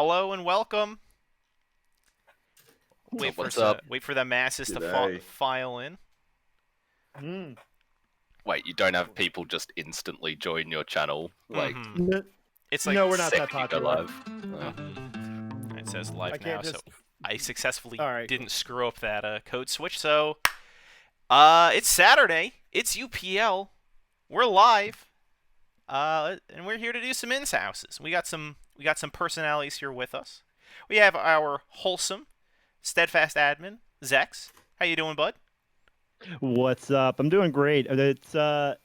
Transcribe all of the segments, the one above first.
Hello and welcome. What's up? Wait for the masses to G'day. file in. Wait, you don't have people just instantly join your channel? Like, Mhm. It's like No, we're not that second you go popular. live? It says live I now, can't just. so I successfully Alright. didn't screw up that code switch. So, it's Saturday. It's UPL. We're live. And we're here to do some ins houses. We got some personalities here with us. We have our wholesome, steadfast admin, Zex. How you doing, bud? What's up? I'm doing great. It's a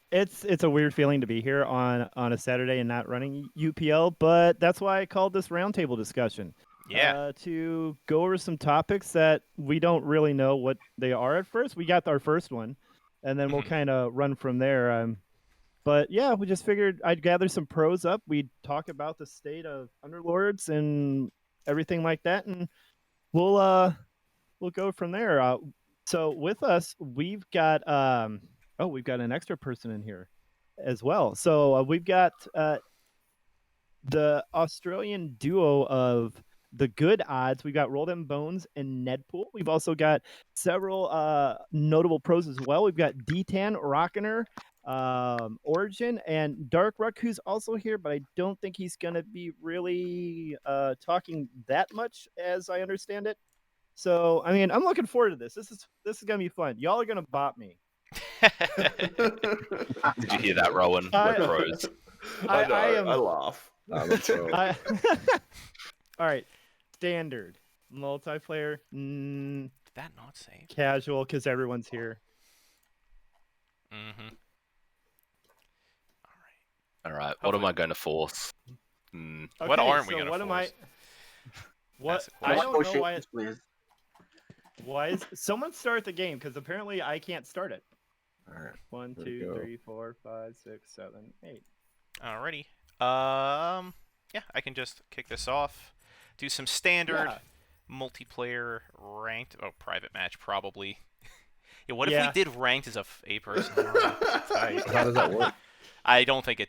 weird feeling to be here on a Saturday and not running UPL, but that's why I called this roundtable discussion. Yeah. To go over some topics that we don't really know what they are at first. We got our first one, and then we'll kind of run from there. But yeah, we just figured I'd gather some pros up. We'd talk about the state of Underlords and everything like that, and we'll go from there. So with us, we've got we've got an extra person in here as well. So we've got the Australian duo of the Good Odds. We've got Rolled M Bones and Nedpool. We've also got several notable pros as well. We've got dtan, rRokanr, Origin, and Dark Ruck, who's also here, but I don't think he's going to be really talking that much as I understand it. So, I mean, I'm looking forward to this. This is gonna be fun. Y'all are gonna bop me. Did you hear that, Rowan? We're pros. I know. I am- I laugh. All right, standard multiplayer, Did that not save? casual, because everyone's here. Mm-hmm. All right, what am I going to force? What aren't we gonna what am I? force? What That's the I question. don't know why. Why is someone start the game? Because apparently I can't start it. All right. 1, There we 2, go. 3, 4, 5, 6, 7, 8. Alrighty. Yeah, I can just kick this off. Do some standard Yeah. multiplayer ranked. Oh, private match probably. Yeah. What if Yeah. we did ranked as a person? How does that work? I don't think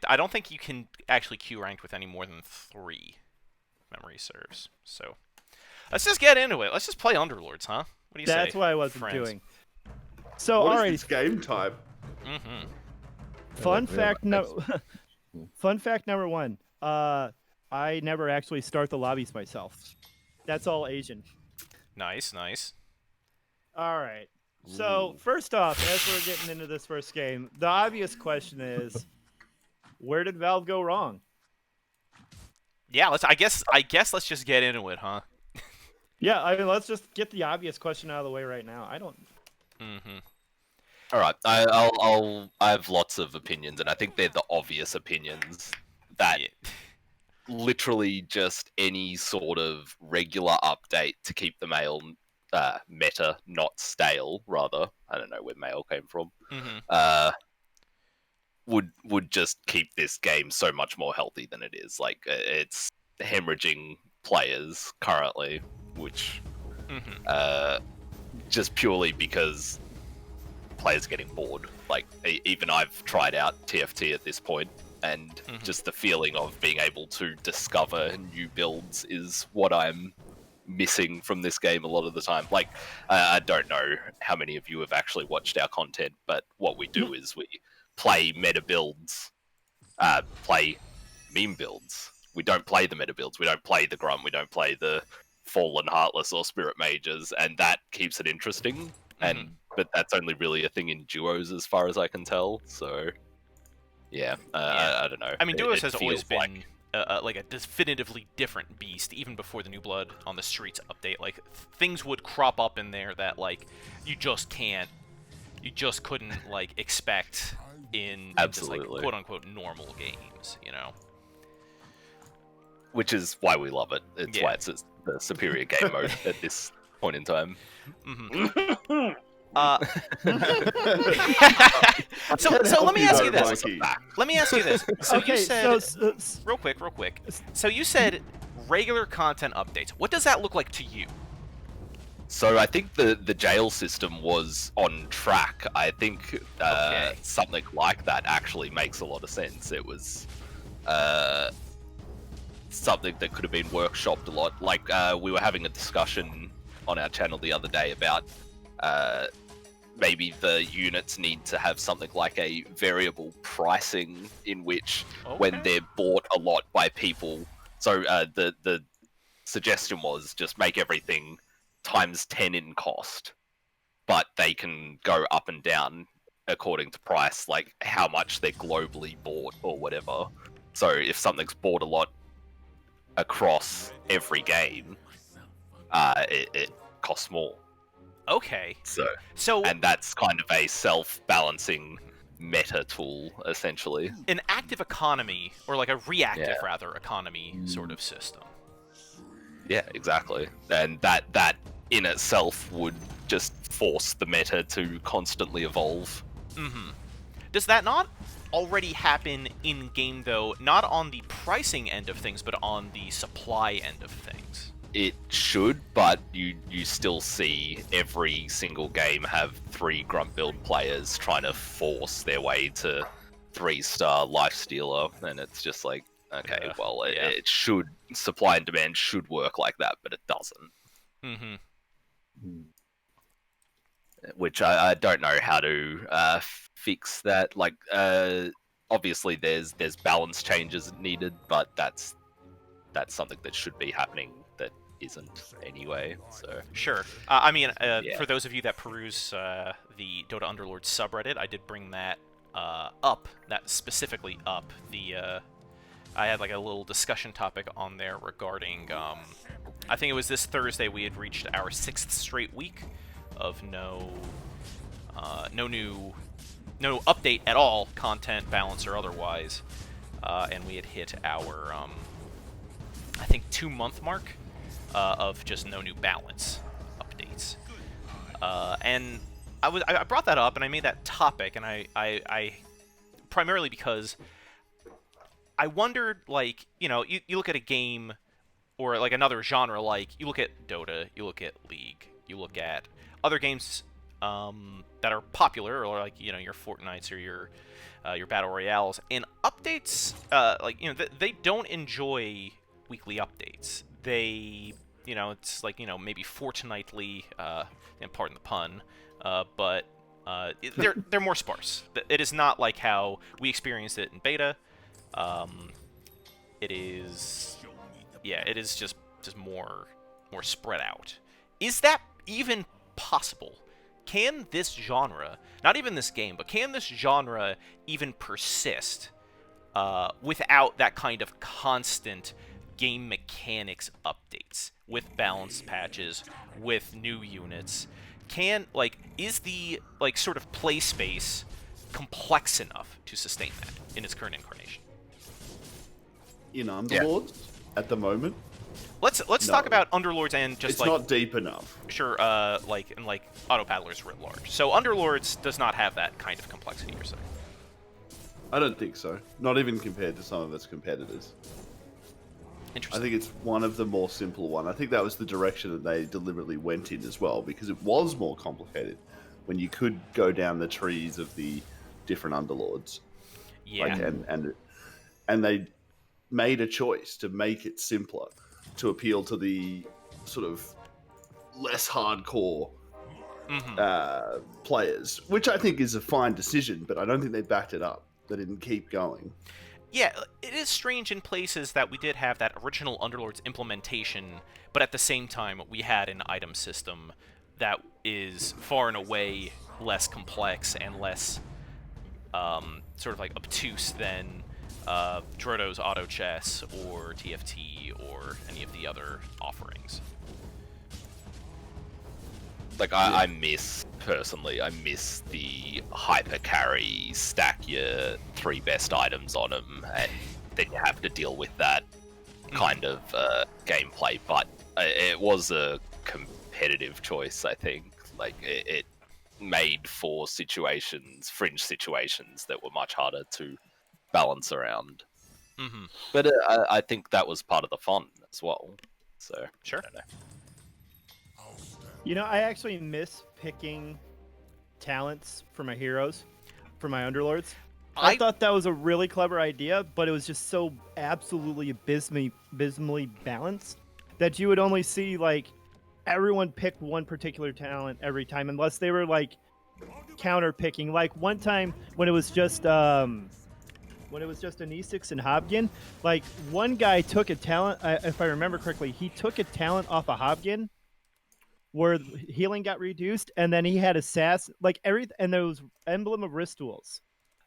you can actually queue ranked with any more than 3. If memory serves. So let's just get into it. Let's just play Underlords, huh? What do you say? That's what I wasn't friends? doing. So, What is alrighty. this game type? Mm-hmm. Fun Yeah, fact that's- Fun fact number 1. I never actually start the lobbies myself. That's all Asian. Nice, nice. All right. So Ooh. first off, as we're getting into this first game, the obvious question is, where did Valve go wrong? Yeah, I guess let's just get into it, huh? Yeah, I mean, let's just get the obvious question out of the way right now. I don't. Mm-hmm. All right, I have lots of opinions, and I think they're the obvious opinions that literally just any sort of regular update to keep the meta not stale, rather. I don't know where mail came from. Mm-hmm. Would just keep this game so much more healthy than it is. Like, it's hemorrhaging players currently, which just purely because players are getting bored. Like, even I've tried out TFT at this point, and just the feeling of being able to discover new builds is what I'm missing from this game a lot of the time. Like, I don't know how many of you have actually watched our content, but what we do is we play meta builds, play meme builds. We don't play the meta builds. We don't play the Grunt. We don't play the Fallen Heartless or Spirit Mages, and that keeps it interesting. But that's only really a thing in duos, as far as I can tell. So, yeah, I don't know. I mean, duos has always feels been like a definitively different beast, even before the New Blood on the Streets update. Like, things would crop up in there that, like, you just couldn't, like, expect in just, like, Absolutely. quote-unquote normal games, you know? which is why we love it. It's Yeah. why it's the superior game mode at this point in time. Mm-hmm. So let me ask you this. Let me ask you this. So Okay, you said so real quick. So you said regular content updates. What does that look like to you? So I think the jail system was on track. I think Okay. something like that actually makes a lot of sense. It was something that could have been workshopped a lot. Like we were having a discussion on our channel the other day about maybe the units need to have something like a variable pricing in which when they're bought a lot by people. So the suggestion was just make everything times 10 in cost, but they can go up and down according to price, like how much they're globally bought or whatever. So if something's bought a lot across every game, it costs more. Okay. So and that's kind of a self-balancing meta tool, essentially. An active economy, or like a reactive rather economy sort of system. Yeah, exactly. And that in itself would just force the meta to constantly evolve. Mm-hmm. Does that not already happen in game though? Not on the pricing end of things, but on the supply end of things. It should, but you still see every single game have 3 grunt build players trying to force their way to 3-star lifestealer, and it's just like, okay, well, it should, supply and demand should work like that, but it doesn't. Mm-hmm. Which I don't know how to fix that. Like, obviously there's balance changes needed, but that's something that should be happening that isn't anyway. So sure. I mean, for those of you that peruse the DotA Underlords subreddit, I did bring that up. That specifically up. I had like a little discussion topic on there regarding. I think it was this Thursday we had reached our 6th straight week of no new update at all, content, balance, or otherwise, and we had hit our I think 2-month mark of just no new balance updates, and I brought that up and I made that topic, and I primarily because I wondered, like, you know, you look at a game or like another genre, like you look at Dota, you look at League, you look at other games that are popular, or like, you know, your Fortnites or your Battle Royales, and updates, like, you know, they don't enjoy weekly updates. They, you know, it's like, you know, maybe fortnightly, and pardon the pun, but they're more sparse. It is not like how we experienced it in beta. It is, it is just more spread out. Is that even possible? Can this genre, not even this game, but can this genre even persist without that kind of constant game mechanics updates, with balance patches, with new units? Is the, like, sort of play space complex enough to sustain that in its current incarnation? In Underlords, at the moment, let's talk about Underlords and just it's not deep enough. Sure, like auto paddlers writ large. So Underlords does not have that kind of complexity, you're saying? I don't think so. Not even compared to some of its competitors. Interesting. I think it's one of the more simple one. I think that was the direction that they deliberately went in as well, because it was more complicated when you could go down the trees of the different Underlords. Yeah. Like, and they made a choice to make it simpler, to appeal to the sort of less hardcore players, which I think is a fine decision, but I don't think they backed it up. They didn't keep going. Yeah, it is strange in places that we did have that original Underlords implementation, but at the same time we had an item system that is far and away less complex and less sort of like obtuse than Drodo's Auto Chess or TFT or any of the other offerings. Like, I miss the hyper carry, stack your 3 best items on them, and then you have to deal with that kind of gameplay. But it was a competitive choice, I think. Like, it made for fringe situations that were much harder to balance around. Mm-hmm. But I think that was part of the fun as well. So, sure. I don't know. You know, I actually miss picking talents for my heroes, for my Underlords. I thought that was a really clever idea, but it was just so absolutely abysmally balanced that you would only see like everyone pick one particular talent every time, unless they were like counter picking. Like one time when it was just Anesix and Hobgin, like one guy took a talent. If I remember correctly, he took a talent off of Hobgin where healing got reduced, and then he had and there was emblem of wrist duels.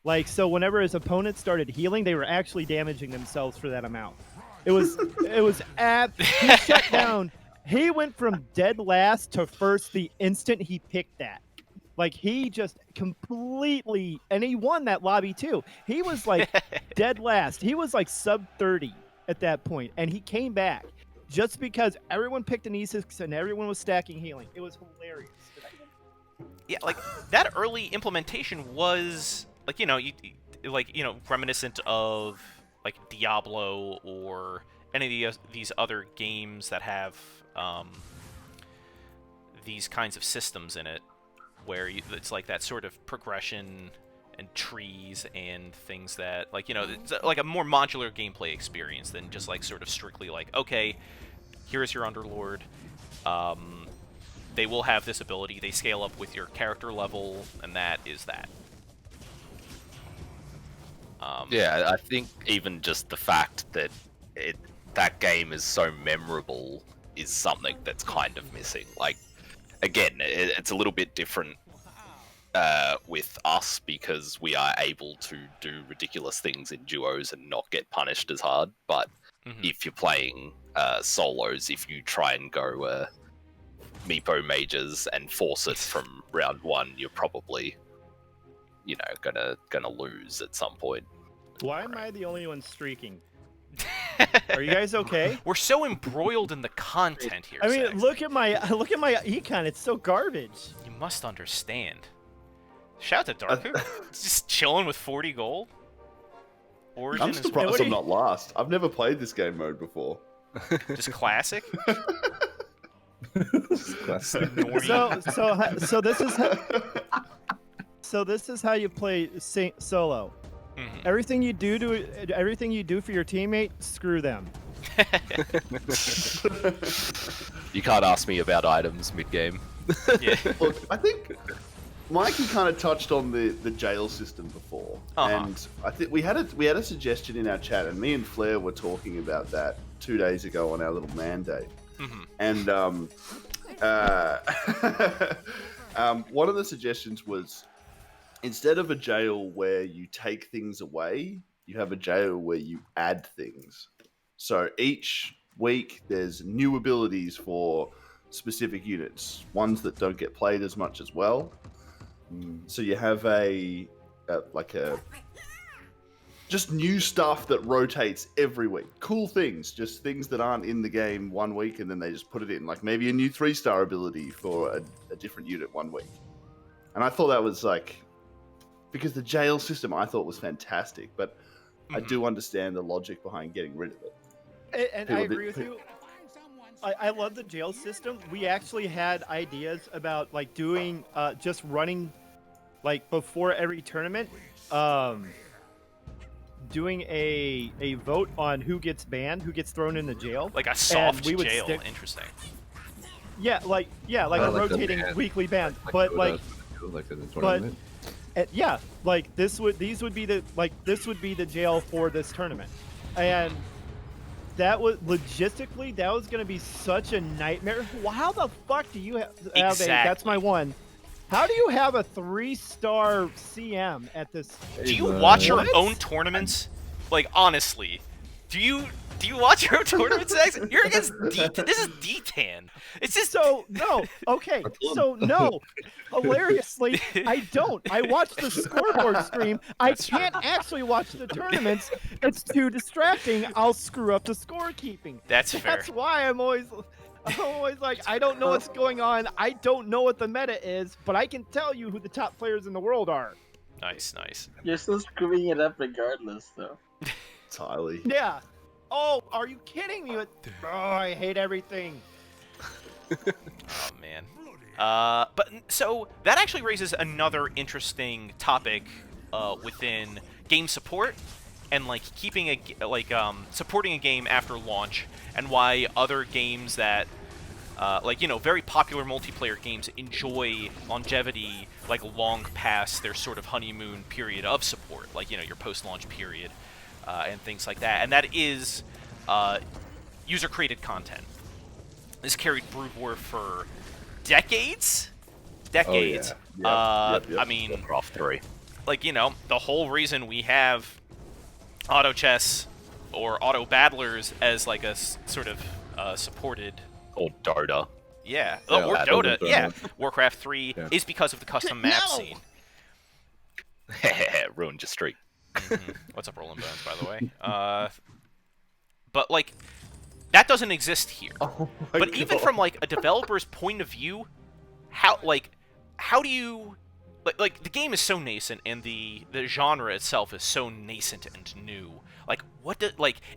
Like, so whenever his opponent started healing, they were actually damaging themselves for that amount. He shut down. He went from dead last to first the instant he picked that. Like, he just completely, and he won that lobby too. He was like dead last. He was like sub 30 at that point, and he came back just because everyone picked Anesix and everyone was stacking healing. It was hilarious. Yeah, like that early implementation was like reminiscent of like Diablo or any of these other games that have these kinds of systems in it, where it's like that sort of progression and trees and things that it's like a more modular gameplay experience than just like sort of strictly like, okay, here's your Underlord. They will have this ability. They scale up with your character level, and that is that. Yeah, I think even just the fact that that game is so memorable is something that's kind of missing. Like, again, it's a little bit different with us because we are able to do ridiculous things in duos and not get punished as hard. But if you're playing solos, if you try and go Meepo mages and force it from round one, you're probably gonna lose at some point. Why am I the only one streaking? Are you guys okay? We're so embroiled in the content here. I mean, Zax. look at my econ. It's so garbage. You must understand. Shout out to Darku. Just chilling with 40 gold. Origin I'm is surprised I'm not last. I've never played this game mode before. just classic. So this is how you play solo. Mm-hmm. Everything you do for your teammate, screw them. You can't ask me about items mid-game. Yeah. Look, I think Mikey kind of touched on the jail system before, and I think we had a suggestion in our chat, and me and Flair were talking about that 2 days ago on our little man day. And one of the suggestions was, instead of a jail where you take things away, you have a jail where you add things. So each week there's new abilities for specific units, ones that don't get played as much as well. So you have just new stuff that rotates every week. Cool things, just things that aren't in the game 1 week, and then they just put it in. Like maybe a new 3-star ability for a different unit 1 week. And I thought that was like, because the jail system I thought was fantastic, but I do understand the logic behind getting rid of it. And I agree with you. I love the jail system. We actually had ideas about like doing just running like before every tournament, doing a vote on who gets banned, who gets thrown into jail. Like a soft jail. Interesting. Yeah, like a rotating weekly ban. But like in the tournament. Yeah, like this would be the jail for this tournament, and that was logistically that was going to be such a nightmare. How the fuck do you have Exactly. That's my one. How do you have a 3-star CM at this? Do you watch your own tournaments? Like, honestly, do you watch your own tournaments? You're against DTAN. This is DTAN. It's just So no, okay. So no, hilariously, I don't. I watch the scoreboard stream. I can't actually watch the tournaments. It's too distracting. I'll screw up the scorekeeping. That's fair. That's why I'm always like, I don't know what's going on. I don't know what the meta is, but I can tell you who the top players in the world are. Nice. You're still screwing it up regardless, though. Entirely. Yeah. Oh, are you kidding me? Oh, I hate everything. Oh man. But so that actually raises another interesting topic within game support and like keeping supporting a game after launch, and why other games that very popular multiplayer games enjoy longevity like long past their sort of honeymoon period of support, like your post-launch period and things like that. And that is user-created content. This carried Brood War for decades. Decades. Yep. I mean, Warcraft 3. The whole reason we have auto chess or auto battlers as like a sort of supported. Or Dota. Yeah. Yeah, Or Dota. Dota. Yeah. Warcraft 3 Yeah. is because of the custom map scene. Ruined your streak. What's up, Roland Bones, by the way? But like, that doesn't exist here. Oh my But even God. from like a developer's point of view, how do you like the game is so nascent and the genre itself is so nascent and new. Like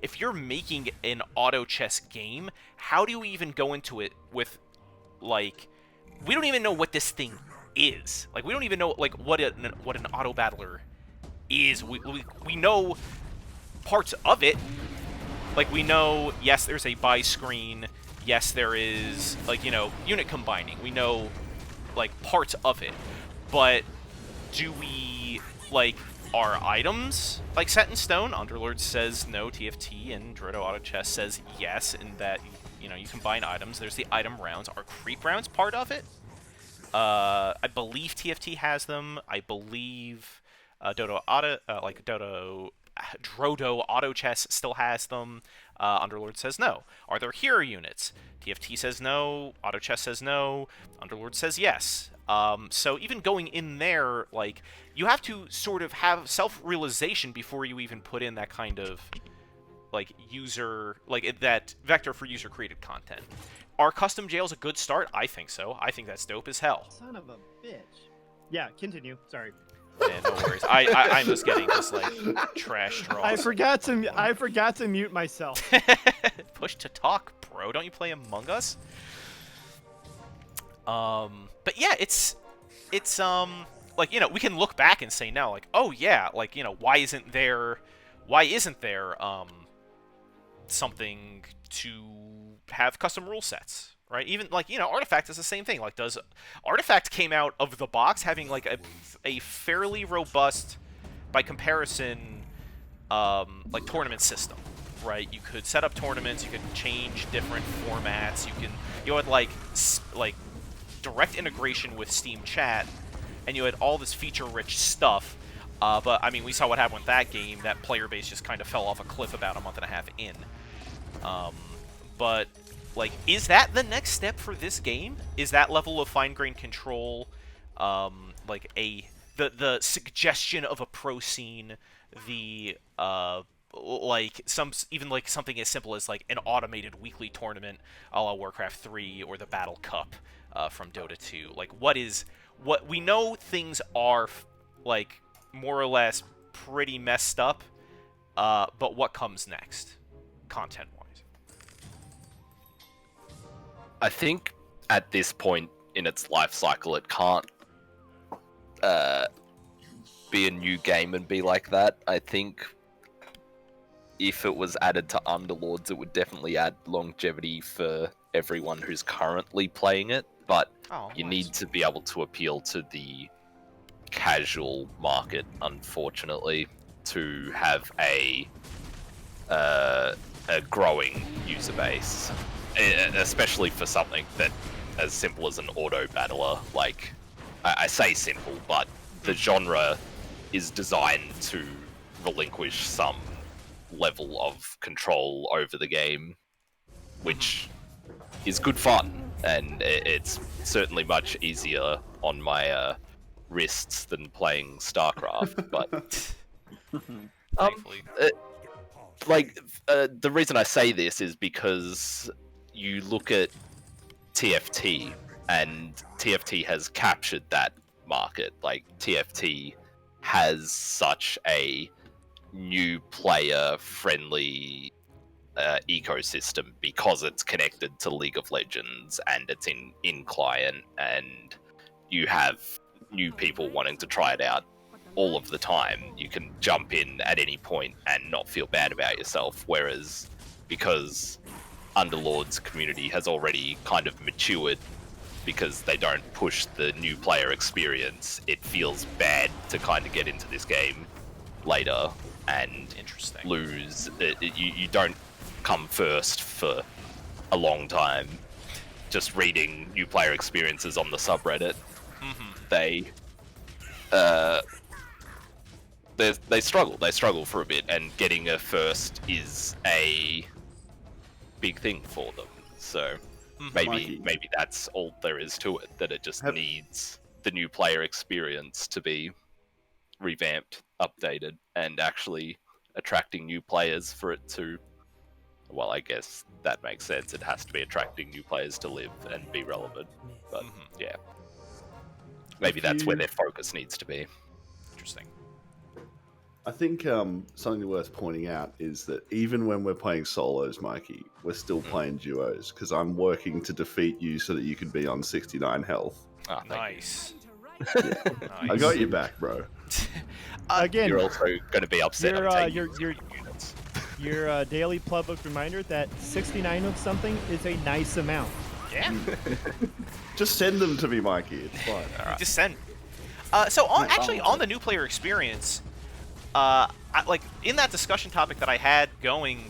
if you're making an auto chess game, how do you even go into it with like we don't even know what this thing is. Like we don't even know like what an auto battler is. We know parts of it. Like we know, yes, there's a buy screen. Yes, there is like unit combining. We know like parts of it, but do we like are items like set in stone? Underlords says no. TFT and DotA Auto Chess says yes, in that you combine items. There's the item rounds. Are creep rounds part of it? I believe TFT has them. I believe DotA Drodo Auto Chess still has them. Underlord says no. Are there hero units? TFT says no. Auto Chess says no. Underlord says yes. So even going in there, like, you have to sort of have self-realization before you even put in that kind of, like, that vector for user-created content. Are custom jails a good start? I think so. I think that's dope as hell. Son of a bitch. Yeah, continue. Sorry. Yeah, no worries. I'm just getting this like trash draws. I forgot to mute myself. Push to talk, bro. Don't you play Among Us? But yeah, it's like we can look back and say now, like, oh yeah, like why isn't there something to have custom rule sets? Right, even like Artifact is the same thing. Like, does Artifact came out of the box having like a fairly robust, by comparison, like tournament system, right? You could set up tournaments, you could change different formats, you had like direct integration with Steam Chat, and you had all this feature-rich stuff. But I mean, we saw what happened with that game. That player base just kind of fell off a cliff about a month and a half in. But like, is that the next step for this game? Is that level of fine-grained control, like the suggestion of a pro scene, the even like something as simple as like an automated weekly tournament a la Warcraft 3 or the Battle Cup from Dota 2? Like, what we know things are like more or less pretty messed up, but what comes next, content-wise? I think at this point in its life cycle, it can't be a new game and be like that. I think if it was added to Underlords, it would definitely add longevity for everyone who's currently playing it, but you need to be able to appeal to the casual market, unfortunately, to have a growing user base. Especially for something that as simple as an auto battler. Like, I say simple, but the genre is designed to relinquish some level of control over the game, which is good fun, and it's certainly much easier on my wrists than playing StarCraft. But Thankfully. The reason I say this is because you look at TFT, and TFT has captured that market. Like, TFT has such a new player friendly ecosystem because it's connected to League of Legends and it's in client, and you have new people wanting to try it out all of the time. You can jump in at any point and not feel bad about yourself. Whereas, because Underlords community has already kind of matured, because they don't push the new player experience, it feels bad to kind of get into this game later and Interesting. lose. You don't come first for a long time. Just reading new player experiences on the subreddit, they struggle. They struggle for a bit, and getting a first is a big thing for them. So Mikey. maybe that's all there is to it. That it just needs the new player experience to be revamped, updated, and actually attracting new players for it to. Well, I guess that makes sense. It has to be attracting new players to live and be relevant. But yeah, maybe that's where their focus needs to be. Interesting. I think something worth pointing out is that even when we're playing solos, Mikey, we're still playing duos, because I'm working to defeat you so that you can be on 69 health. Oh, thank you. Nice. Yeah. I got your back, bro. Again, You're also going to be upset. your daily public reminder that 69 of something is a nice amount. Yeah. Just send them to me, Mikey. It's fine. Just send. So on the new player experience, like in that discussion topic that I had going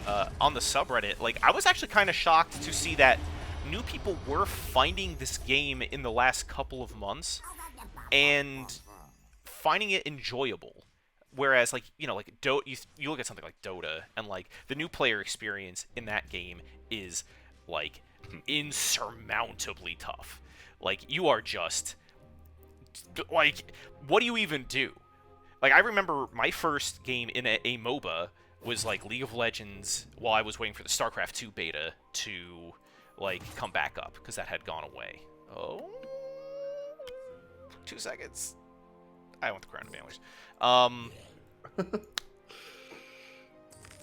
on the subreddit, like I was actually kind of shocked to see that new people were finding this game in the last couple of months and finding it enjoyable. Whereas, like, you look at something like Dota, and like the new player experience in that game is like insurmountably tough. Like, you are just like, what do you even do? Like, I remember my first game in a MOBA was like League of Legends while I was waiting for the StarCraft 2 beta to like come back up, because that had gone away. Oh, 2 seconds. I want the crown of families.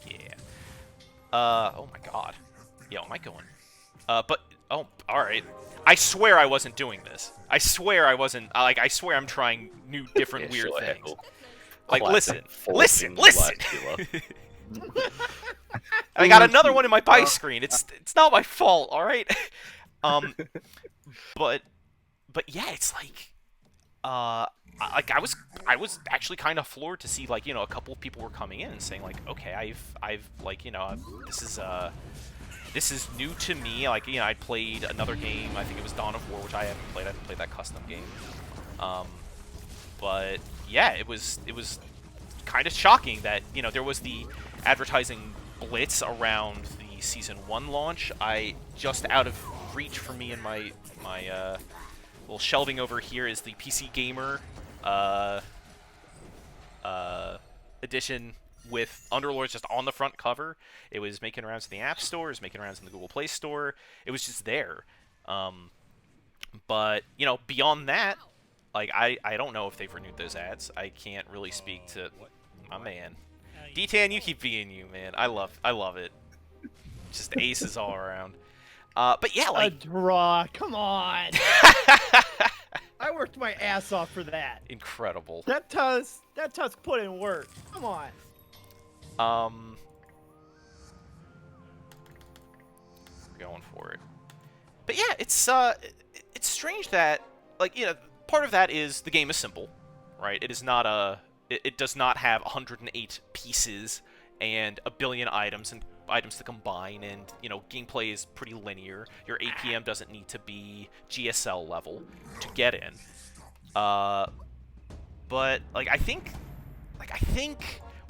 Yeah. Oh my god. Yo, am I going? But oh, all right. I swear I wasn't doing this. I swear I wasn't. Like, I swear I'm trying new, different, weird things. Like, listen. I got another one in my buy screen. It's not my fault, all right. But yeah, it's like, I was actually kind of floored to see, like, a couple of people were coming in and saying, like, okay, I've like, this is new to me. Like, I played another game. I think it was Dawn of War, which I haven't played. I haven't played that custom game. But yeah, it was kind of shocking that there was the advertising blitz around the Season 1 launch. Just out of reach for me and my little shelving over here is the PC Gamer edition with Underlords just on the front cover. It was making rounds in the App Store, it was making rounds in the Google Play Store. It was just there. But, beyond that, like, I don't know if they've renewed those ads. I can't really speak to my man. dtan, you keep being you, man. I love it. Just aces all around. But yeah, like... A draw, come on! I worked my ass off for that. Incredible. That Tusk put in work. Come on. Going for it. But yeah, it's strange that, like, part of that is the game is simple, right? It is not it does not have 108 pieces and a billion items to combine, and gameplay is pretty linear. Your APM doesn't need to be GSL level to get in. But like I think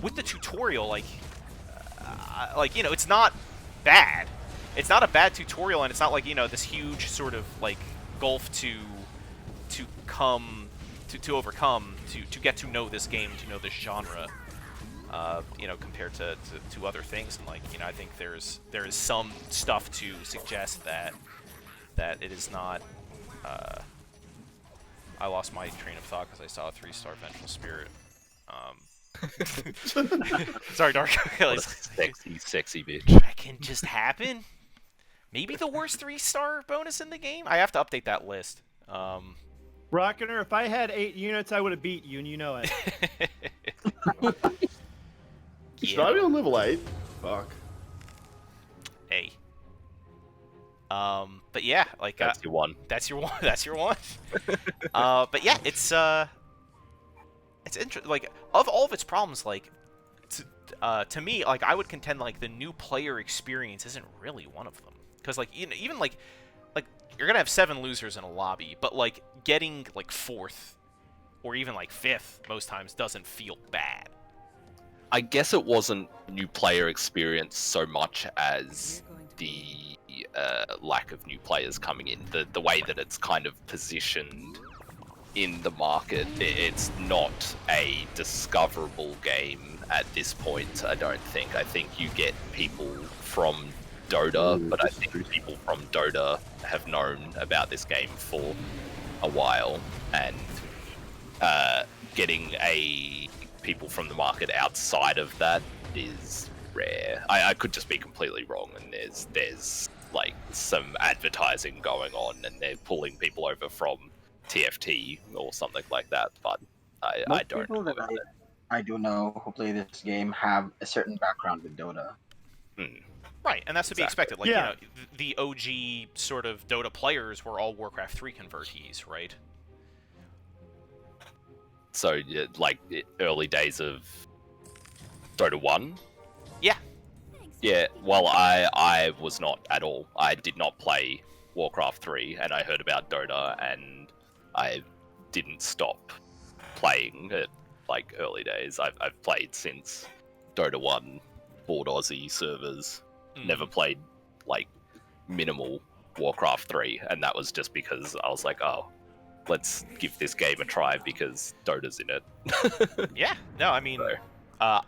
with the tutorial, it's not bad. It's not a bad tutorial, and it's not like this huge sort of like gulf to overcome to get to know this game, to know this genre. Compared to other things, and I think there is some stuff to suggest that it is not. I lost my train of thought because I saw a 3-star Vengeful Spirit. Sorry, Dark. What a sexy bitch. That can just happen. Maybe the worst 3-star bonus in the game. I have to update that list. rRokanr, if I had 8 units, I would have beat you, and you know it. Should I be on level 8? Fuck. Hey. But yeah, like That's your one. that's your one. That's your one. But yeah, it's interesting. Like, of all of its problems, like, to me, like, I would contend like the new player experience isn't really one of them, because like even like you're gonna have 7 losers in a lobby, but like getting like 4th or even like 5th most times doesn't feel bad. I guess it wasn't new player experience so much as the lack of new players coming in. The way that it's kind of positioned in the market, it's not a discoverable game at this point, I don't think. I think you get people from Dota, but I think people from Dota have known about this game for a while, and getting people from the market outside of that is rare. I could just be completely wrong, and there's like some advertising going on, and they're pulling people over from TFT or something like that, but I Most don't people know that about it. I do know who play this game have a certain background with Dota. Right, and that's to be Exactly. expected. Like, Yeah. you know, the OG sort of Dota players were all Warcraft 3 convertees, right? So, yeah, like, early days of Dota 1? Yeah. Yeah, well, I was not at all. I did not play Warcraft 3, and I heard about Dota, and I didn't stop playing at, like, early days. I've played since Dota 1, board Aussie servers. Never played, like, minimal Warcraft 3, and that was just because I was like, oh, let's give this game a try because Dota's in it. Yeah. No, I mean, So,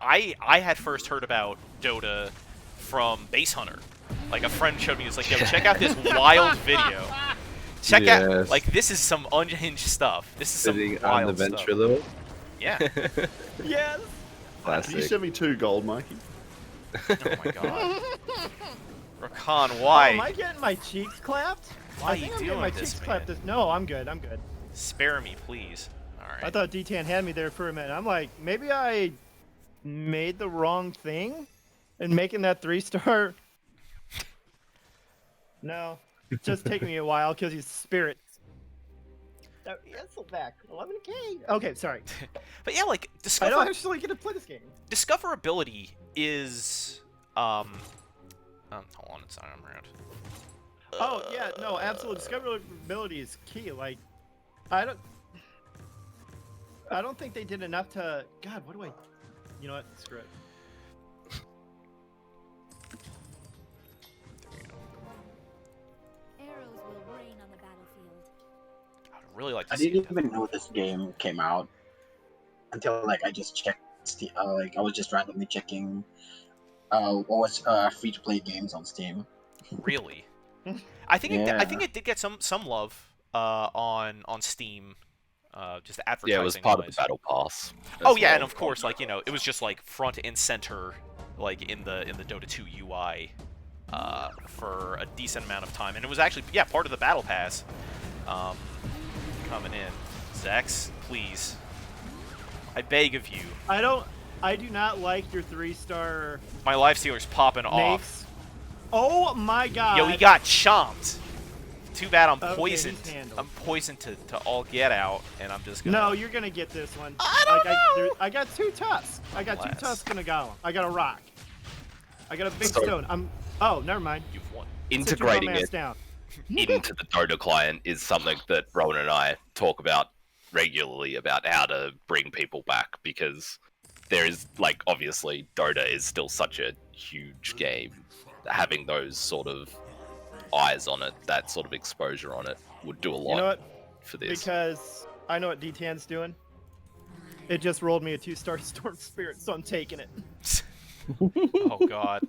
I had first heard about Dota from Base Hunter. Like, a friend showed me, he was like, yo, check out this wild video. Check out, Yes. like, this is some unhinged stuff. This is some Sitting on the wild stuff. ventrilo. Yeah. Yes. Can you Classic. send me 2 gold, Mikey? Oh my god. rRokanr, why? Oh, am I getting my cheeks clapped? Why I you think I'm doing getting my this, cheeks man? clapped. No, I'm good. I'm good. Spare me, please. Alright. I thought DTan had me there for a minute. I'm like, maybe I made the wrong thing in making that 3-star. No, it's just taking me a while because he's spirits. Back 11K. Okay, sorry. But yeah, like, I don't actually get to play this game. discoverability is hold on, it's not around. Oh yeah, no, absolute discoverability is key. Like, I don't think they did enough to. God, what do I? You know what? Screw it. Arrows will rain on the battlefield. I'd really like to I see didn't it. even know this game came out until like I just checked. Like I was just randomly checking what was free to play games on Steam. Really. I think Yeah. I think it did get some love on Steam, just advertising. yeah, it was part of the wise. Battle Pass. Oh as yeah, well. and of course, like, you know, it was just like front and center, like in the Dota 2 UI, for a decent amount of time, and it was actually part of the Battle Pass, coming in. Zex, please, I beg of you. I do not like your 3-star My life stealer's popping off. makes. Oh my god. Yo, he got chomped. Too bad I'm Okay, poisoned. he's handled. I'm poisoned to all get out, and I'm just gonna. No, you're gonna get this one. I don't know. I got 2 tusks. I got 2 Bless. tusks and a golem. I got a rock. I got a big So- stone. Oh, never mind. You've won. Sit your Integrating dumb ass it down. into the Dota client is something that Rowan and I talk about regularly, about how to bring people back, because there is, like, obviously Dota is still such a huge game. Having those sort of eyes on it, that sort of exposure on it, would do a lot You know what? for this. Because I know what D10's doing. It just rolled me a 2-star Storm Spirit, so I'm taking it. Oh God.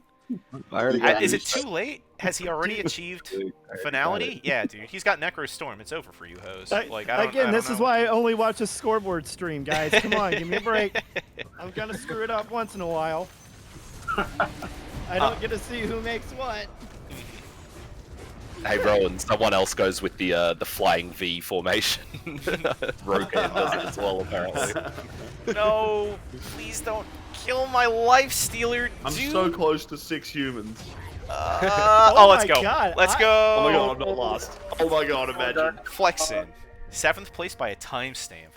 I already Yeah. got Is it used to too late? Has he already achieved it. I already finality? got Yeah, dude. He's got Necro Storm. It's over for you, host. Like, I don't, Again, I this don't is know. why I only watch a scoreboard stream, guys. Come on, give me a break. I'm gonna screw it up once in a while. I don't get to see who makes what. Hey Rowan, someone else goes with the flying V formation. rRokanr does it as well, apparently. No, please don't kill my life stealer, I'm dude. so close to 6 humans. Oh, let's my go. God, Let's I- go. Oh my god, I'm not last. Oh my god, imagine. Flexin. 7th place by a timestamp.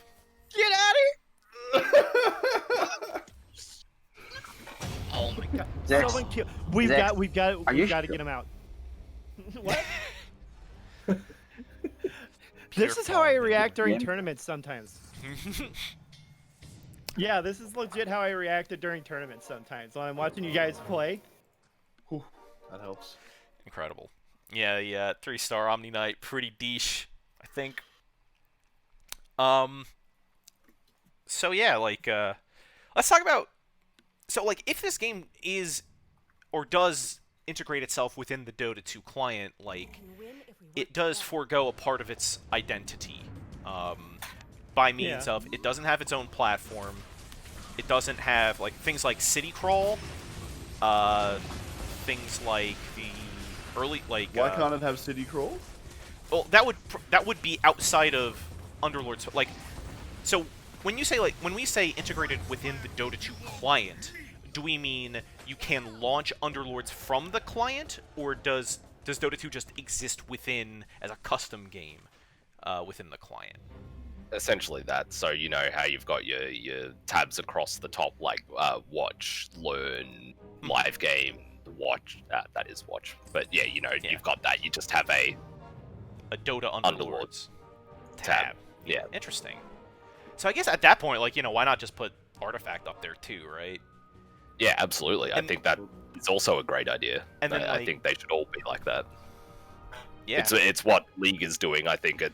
Get out of here! Oh my god. Zex, Someone kill. We've Zex, got are you to sure? get him out. What? This is how I react during Yeah. tournaments sometimes. Yeah, this is legit how I reacted during tournaments sometimes when I'm watching you guys play. Whew, that helps. Incredible. Yeah, 3-star Omni Knight, pretty niche, I think. So yeah, like, let's talk about. So like, if this game is or does integrate itself within the Dota 2 client, like, it does forego a part of its identity, by means of it doesn't have its own platform. It doesn't have like things like City Crawl, things like the early like. Why can't it have City Crawl? Well, that would be outside of Underlords. Like, so when you say when we say integrated within the Dota 2 client, do we mean you can launch Underlords from the client, or does Dota 2 just exist within as a custom game within the client? Essentially that. So you know how you've got your tabs across the top, like watch, learn, live game, watch. That is watch. But yeah, you know, you've got that. You just have a Dota Underlords tab. Yeah. Interesting. So I guess at that point, like, you know, why not just put Artifact up there too, right? Yeah, absolutely. I think that is also a great idea. And then, I think they should all be like that. Yeah. It's what League is doing. I think it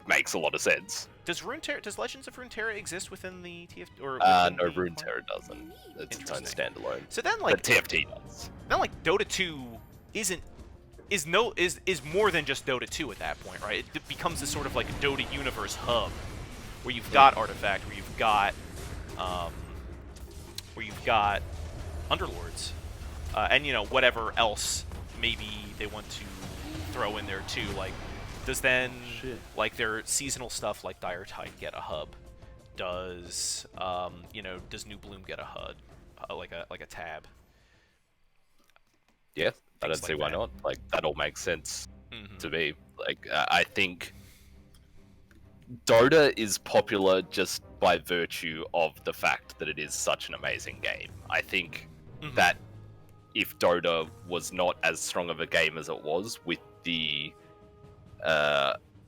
makes a lot of sense. Does Legends of Runeterra exist within the TF or No, Runeterra doesn't. It's its own Interesting. standalone. So then, But like, TFT does. then like Dota 2 is more than just Dota 2 at that point, right? It becomes this sort of like a Dota universe hub where you've got Artifact, where you've got Underlords, and you know, whatever else maybe they want to throw in there too. Like, does then like their seasonal stuff like Dire Tide get a hub? Does does New Bloom get a HUD, like a tab? Yeah, I Things don't see like why that. not. Like, that all makes sense Mhm. to me. Like, I think Dota is popular just by virtue of the fact that it is such an amazing game. I think Mhm. that if Dota was not as strong of a game as it was, with the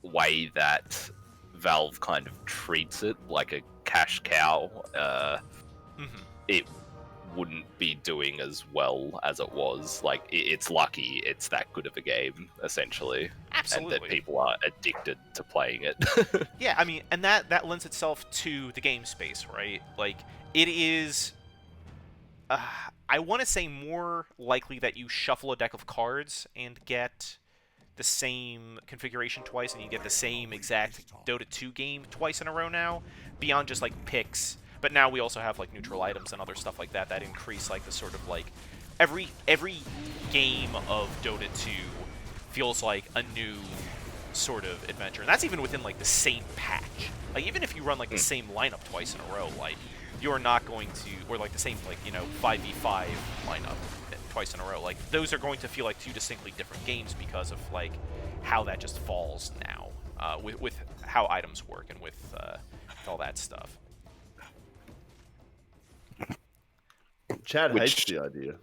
way that Valve kind of treats it like a cash cow, Mhm. it wouldn't be doing as well as it was. Like, it's lucky it's that good of a game, essentially. Absolutely. And that people are addicted to playing it. Yeah, I mean, and that lends itself to the game space, right? Like, it is, I want to say more likely that you shuffle a deck of cards and get the same configuration twice, and you get the same exact Dota 2 game twice in a row now, beyond just, like, picks. But now we also have, like, neutral items and other stuff like that that increase, like, the sort of, like, every game of Dota 2 feels like a new sort of adventure. And that's even within, like, the same patch. Like, even if you run, like, the same lineup twice in a row, like, you're not going to, or, like, the same, like, you know, 5v5 lineup twice in a row. Like, those are going to feel like two distinctly different games because of, like, how that just falls now, with how items work and with all that stuff. Chad hates Which- the idea.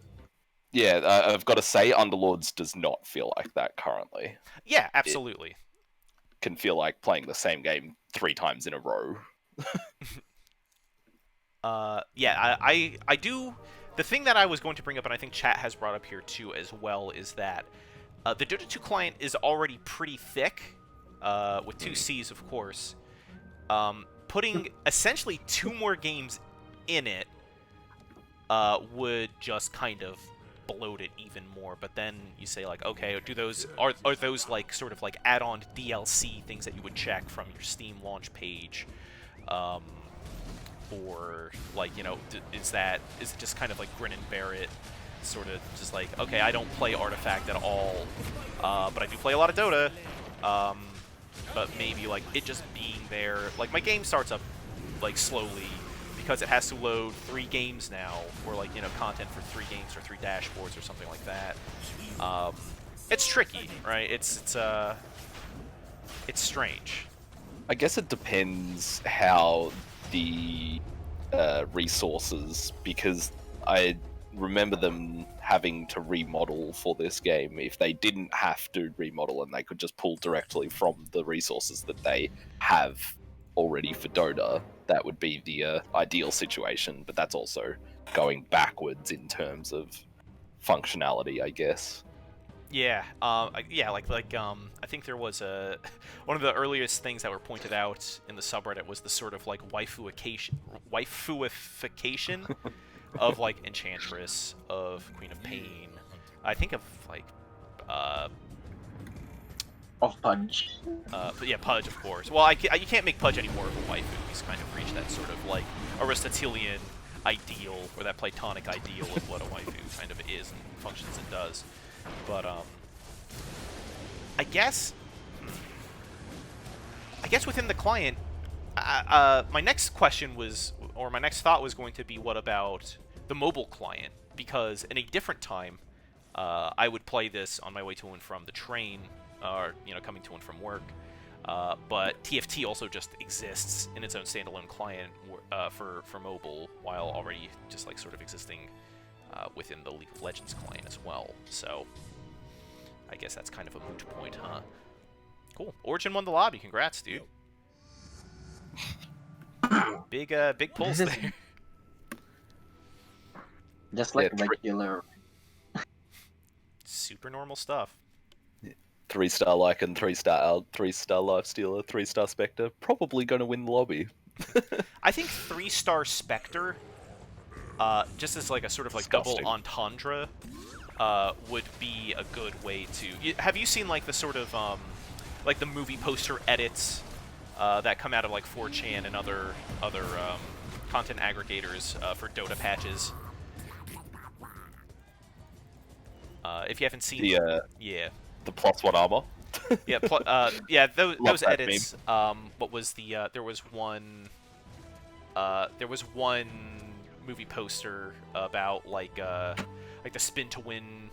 Yeah, I've got to say, Underlords does not feel like that currently. Yeah, absolutely. Can feel like playing the same game 3 times in a row. Yeah, I do. The thing that I was going to bring up, and I think chat has brought up here too as well, is that the Dota 2 client is already pretty thick, with 2 Cs, of course. Putting essentially 2 more games in it would just kind of bloat it even more. But then you say, like, okay, are those like sort of like add-on DLC things that you would check from your Steam launch page? Or, like, you know, is it just kind of like grin and bear it sort of just like, okay, I don't play Artifact at all, but I do play a lot of Dota. But maybe like it just being there, like my game starts up like slowly because it has to load 3 games now, or like, you know, content for 3 games or 3 dashboards or something like that. It's tricky, right? It's strange. I guess it depends how the resources, because I remember them having to remodel for this game. If they didn't have to remodel and they could just pull directly from the resources that they have already for Dota, that would be the ideal situation, but that's also going backwards in terms of functionality, I guess. Yeah, like I think there was a one of the earliest things that were pointed out in the subreddit was the sort of like waifuification of like Enchantress, of Queen of Pain. I think of like Of Pudge. but yeah, Pudge, of course. Well, you can't make Pudge any more of a waifu. He's kind of reached that sort of like Aristotelian ideal, or that Platonic ideal of what a waifu kind of is and functions and does. But I guess within the client, my next question was, or my next thought was going to be, what about the mobile client? Because in a different time, I would play this on my way to and from the train, or, you know, coming to and from work. But TFT also just exists in its own standalone client for mobile, while already just like sort of existing within the League of Legends client as well. So I guess that's kind of a moot point, huh? Cool. Origin won the lobby. Congrats, dude. Big pulls This is- there. Just like Yeah, regular. Super normal stuff. 3-star Lycan, 3-star Al, 3-star Lifestealer, 3-star Spectre, probably going to win the lobby. I think 3-star Spectre, just as like a sort of like double Disgusting. entendre, would be a good way to. Have you seen like the sort of like the movie poster edits that come out of like 4chan and other content aggregators for Dota patches? If you haven't seen, yeah. The +1 armor. Yeah, yeah, those that edits. What was the? There was one movie poster about like the spin to win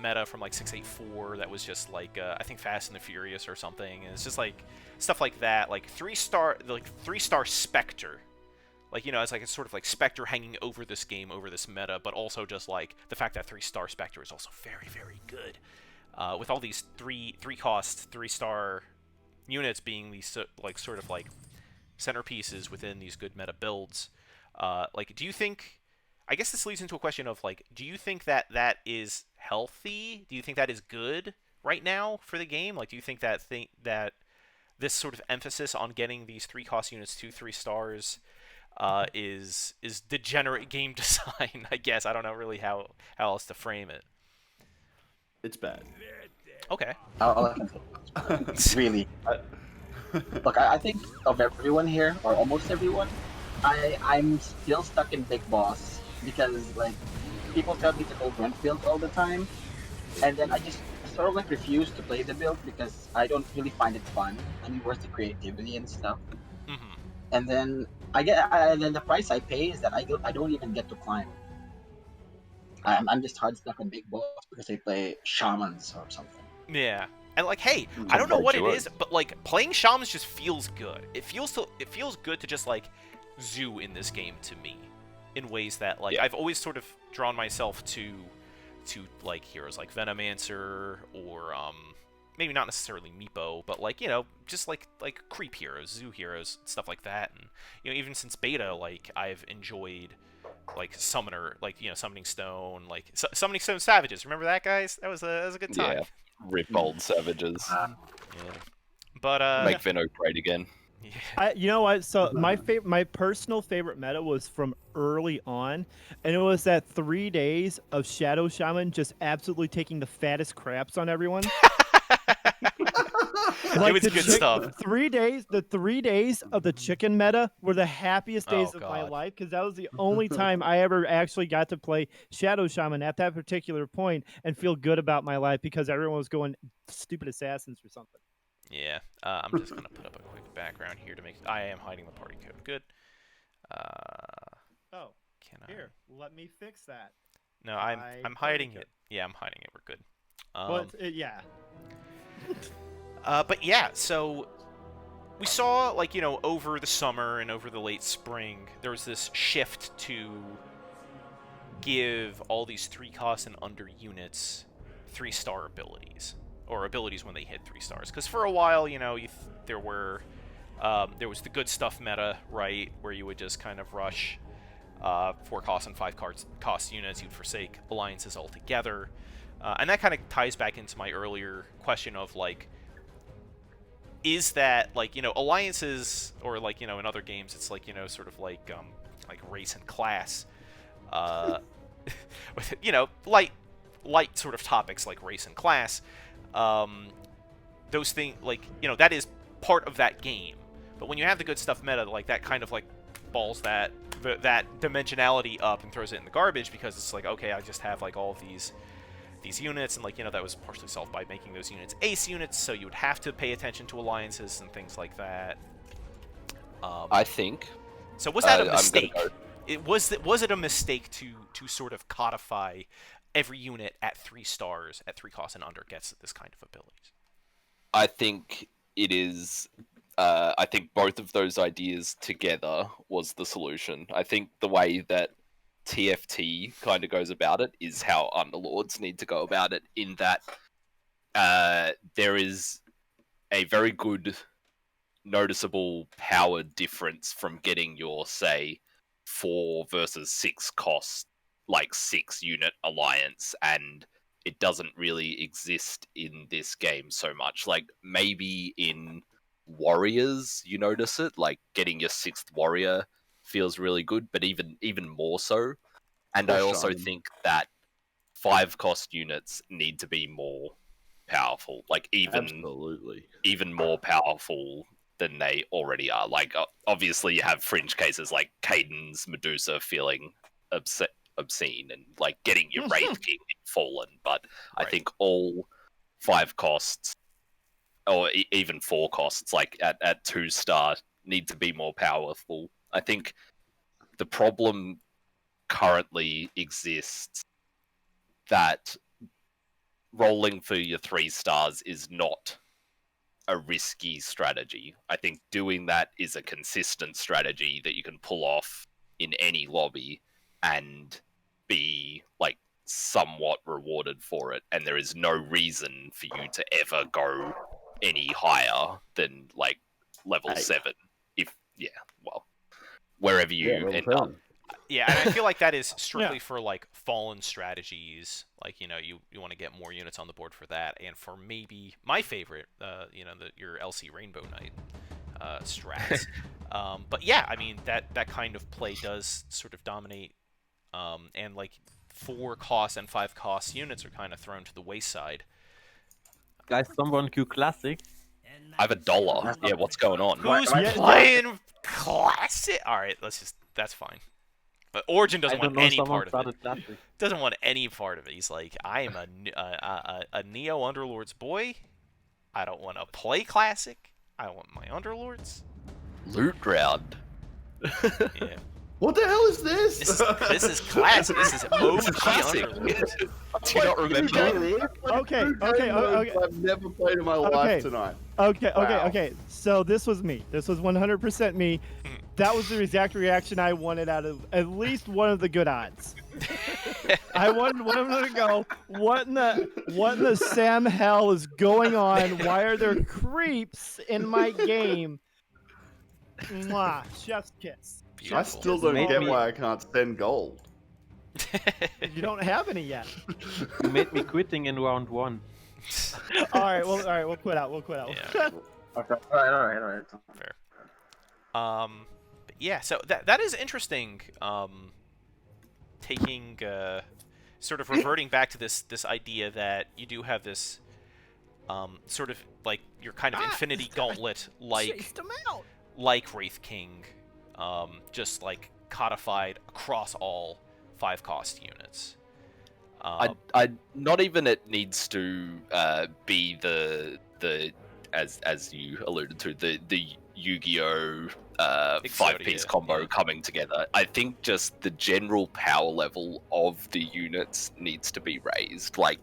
meta from like 684. That was just like I think Fast and the Furious or something. And it's just like stuff like that, like 3-star Spectre. Like, you know, it's like it's sort of like Spectre hanging over this game, over this meta, but also just like the fact that 3-star Spectre is also very, very good. With all these three cost 3-star units being these like sort of like centerpieces within these good meta builds, like, do you think? I guess this leads into a question of like, do you think that that is healthy? Do you think that is good right now for the game? Like, do you think that this sort of emphasis on getting these 3-cost units to 3 stars is degenerate game design? I guess I don't know really how else to frame it. It's bad. Okay. All I can say. Really. Look, I think of everyone here, or almost everyone, I'm still stuck in Big Boss because like people tell me to go grunt build all the time, and then I just sort of like refuse to play the build because I don't really find it fun. I mean, worth the creativity and stuff. Mm-hmm. And then and then the price I pay is that I don't even get to climb. I'm just hard stuck on Big Boss because I play shamans or something. Yeah. And like, hey, I don't know what it Virtuous. is, but like playing shamans just feels good. It feels good to just like zoo in this game to me, in ways that like I've always sort of drawn myself to like heroes like Venomancer or maybe not necessarily Meepo, but like, you know, just like creep heroes, zoo heroes, stuff like that. And you know, even since beta, like I've enjoyed like Summoner, like, you know, Summoning Stone, like Summoning Stone Savages. Remember that, guys? That was a good time. Yeah, rip old savages. Yeah. But Make Veno great again. yeah. You know what? So my personal favorite meta was from early on, and it was that 3 days of Shadow Shaman just absolutely taking the fattest craps on everyone. It was good stuff. 3 days, the 3 days of the chicken meta were the happiest days Oh, of my God. life because that was the only time I ever actually got to play Shadow Shaman at that particular point and feel good about my life because everyone was going stupid assassins or something. Yeah, I'm just gonna put up a quick background here to make. I am hiding the party code. Good. Oh, Can here, let me fix that. No, I'm Hide hiding party it. Yeah, I'm hiding it. We're good. Well, yeah. But yeah, so we saw, like, you know, over the summer and over the late spring, there was this shift to give all these 3-cost and under units 3-star abilities, or abilities when they hit 3 stars. Because for a while, you know, there was the good stuff meta, right, where you would just kind of rush 4-cost and 5-cost units. You'd forsake alliances altogether. And that kind of ties back into my earlier question of, like, is that, like, you know, alliances, or, like, you know, in other games, it's like, you know, sort of like race and class, with, you know, light sort of topics like race and class, those things, like, you know, that is part of that game. But when you have the good stuff meta, like, that kind of, like, balls that dimensionality up and throws it in the garbage, because it's like, okay, I just have, like, all of these units, and, like, you know, that was partially solved by making those units ace units, so you would have to pay attention to alliances and things like that. I think. So was that a I'm mistake? gonna Was it a mistake to sort of codify every unit at 3 stars, at 3 costs and under, gets this kind of abilities? I think it is. I think both of those ideas together was the solution. I think the way that TFT kind of goes about it is how Underlords need to go about it, in that there is a very good noticeable power difference from getting your, say, 4 versus 6 cost, like 6 unit alliance, and it doesn't really exist in this game so much. Like, maybe in Warriors you notice it, like getting your 6th warrior feels really good, but even more so. And I also think that 5-cost units need to be more powerful, like Absolutely. even more powerful than they already are. Like, obviously you have fringe cases like Caden's Medusa feeling obscene, and, like, getting your Wraith King fallen, but Right. I think all 5 costs, or even 4 costs, like at 2-star, need to be more powerful. I think the problem currently exists that rolling for your 3 stars is not a risky strategy. I think doing that is a consistent strategy that you can pull off in any lobby and be, like, somewhat rewarded for it, and there is no reason for you to ever go any higher than, like, level 7, wherever you end up. Yeah, and I feel like that is strictly for, like, fallen strategies. Like, you know, you want to get more units on the board for that, and for maybe my favorite, you know, your LC Rainbow Knight strats. But yeah, I mean, that kind of play does sort of dominate, and, like, 4 cost and 5 cost units are kind of thrown to the wayside. Guys, someone queue classic. I have $1. Yeah, what's going on? Who's playing classic? All right, that's fine. But Origin doesn't want any part of it. Classic. Doesn't want any part of it. He's like, I am a Neo Underlords boy. I don't want to play classic. I want my Underlords. Loot round. Yeah. What the hell is this? This is classic. This is OG classic. Underlords. Do you not remember? Okay. I've never played in my life tonight. Okay. So this was me. This was 100% me. That was the exact reaction I wanted out of at least one of the good odds. I wanted one of them to go, what in the Sam hell is going on? Why are there creeps in my game? Mwah, chef's kiss. Beautiful. I still don't get why I can't send gold. You don't have any yet. You made me quitting in round 1. All right, we'll quit out. Yeah. Okay. All right. Fair. But yeah, so that is interesting. Taking sort of reverting back to this idea that you do have this sort of like your kind of Infinity Gauntlet, like Wraith King, just like codified across all 5-cost units. I not even it needs to be the as you alluded to the Yu-Gi-Oh 5-piece combo yeah. coming together. I think just the general power level of the units needs to be raised. Like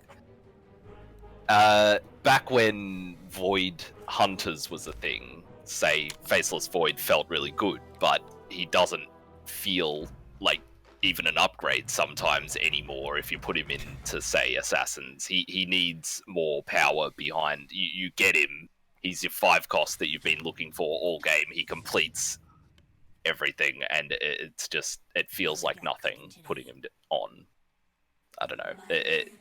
back when Void Hunters was a thing, say Faceless Void felt really good, but he doesn't feel like even an upgrade sometimes anymore if you put him into, say, Assassins. He needs more power behind. You get him, he's your 5-cost that you've been looking for all game. He completes everything, and it's just, it feels like nothing putting him on. I don't know. It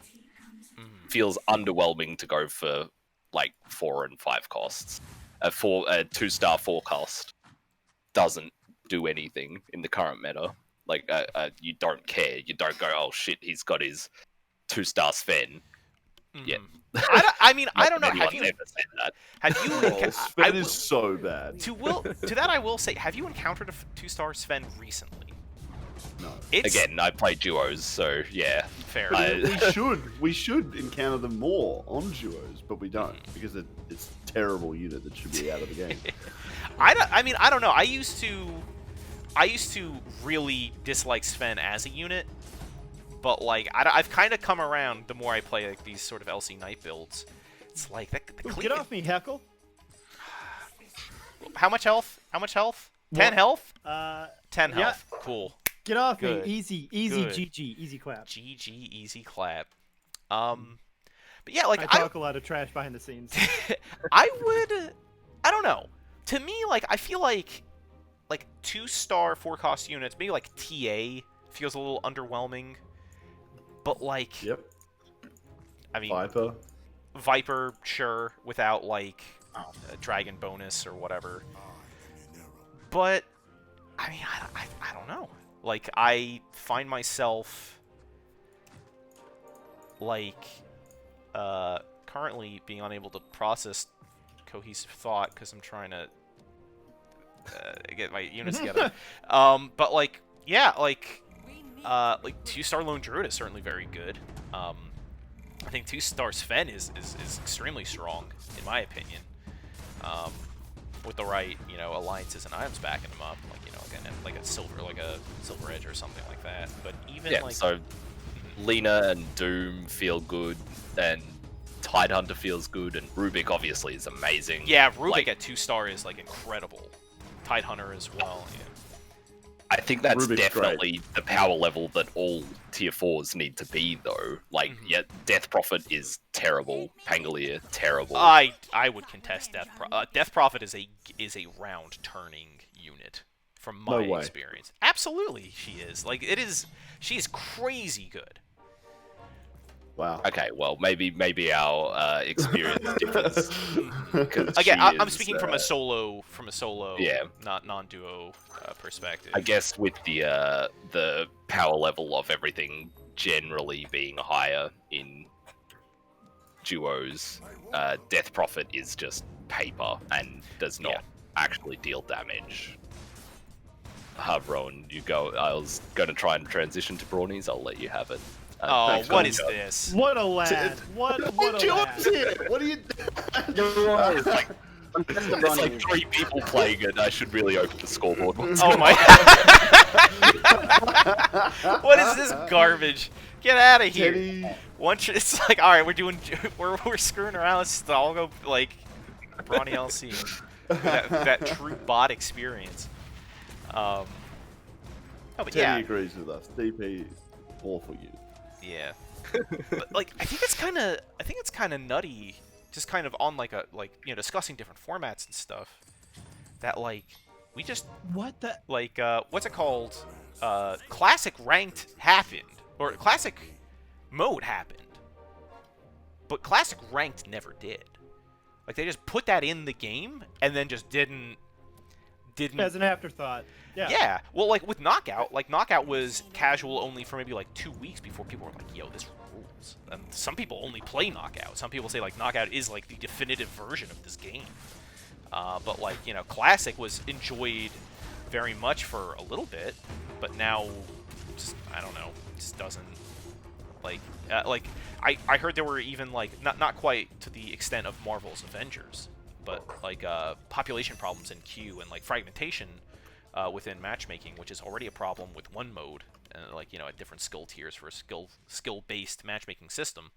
feels underwhelming to go for like 4 and 5 costs. A 2-star 4-cost doesn't do anything in the current meta. Like, you don't care. You don't go, oh shit, he's got his 2-star Sven. Yeah. I mean, I don't know. Have you? Ever said that. Have you? Oh, Sven is so bad. To that, I will say, have you encountered a 2-star Sven recently? No. Again, I play duos, so yeah. Fair. But we should encounter them more on duos, but we don't because it's a terrible unit that should be out of the game. I don't know. I used to really dislike Sven as a unit, but like I've kind of come around the more I play like these sort of LC Knight builds. It's like Get off me, Heckle. How much health? 10 health? 10 yeah. health. Cool. Get off Good. me. Easy, Good. GG, easy clap. GG, easy clap. But yeah, like I talk a lot of trash behind the scenes. I don't know. To me, like I feel like 2-star 4-cost units, maybe like TA feels a little underwhelming. But like, Yep. I mean, Viper. sure, without like a dragon bonus or whatever. But I mean, I don't know. Like, I find myself like currently being unable to process cohesive thought because I'm trying to get my units together. But like, yeah, like 2-star Lone Druid is certainly very good. I think 2-star Sven is extremely strong in my opinion. With the right, alliances and items backing them up, like a silver edge or something like that. But even Yeah, like so Lena and Doom feel good, and Tidehunter feels good, and Rubik obviously is amazing. yeah, Rubik like, at 2-star is like incredible. Tidehunter as well. Yeah. I think that's Rubik's definitely the power level that all tier 4s need to be, though. Like, yeah, Death Prophet is terrible. Pangolier, terrible. I would contest Death Prophet. Death Prophet is a round turning unit from my No way. experience. Absolutely, she is. Like she is crazy good. Wow. Okay, well, maybe our experience differs. 'cause Again, she I'm is, speaking from a solo, yeah. not non-duo perspective. I guess with the power level of everything generally being higher in duos, Death Prophet is just paper and does not actually deal damage. Rowan, you go. I was going to try and transition to Brawnies. I'll let you have it. Oh, thanks, what Colin. is this? What a lad! What a lad! What are you? It's like, it's like 3 people playing it. I should really open the scoreboard once. Oh my! What is this garbage? Get out of here! Teddy. Once it's like, all right, we're screwing around. Let's all go like Brawny LC. that true bot experience. Oh, but Teddy yeah, agrees with us. DP, awful you. yeah. But like, I think it's kind of nutty, just kind of on like discussing different formats and stuff. That like we just What the? like what's it called? Classic ranked happened, or classic mode happened, but classic ranked never did. Like they just put that in the game and then just didn't. As an afterthought. Yeah. Yeah. Well, like with Knockout, Knockout was casual only for maybe like 2 weeks before people were like, "Yo, this rules." Marvels. And some people only play Knockout. Some people say like Knockout is like the definitive version of this game. But like, you know, Classic was enjoyed very much for a little bit, but now just, I don't know, just doesn't like I heard there were even like not quite to the extent of Marvel's Avengers, but like population problems in queue and like fragmentation within matchmaking, which is already a problem with one mode and like, you know, at different skill tiers for a skill-based matchmaking system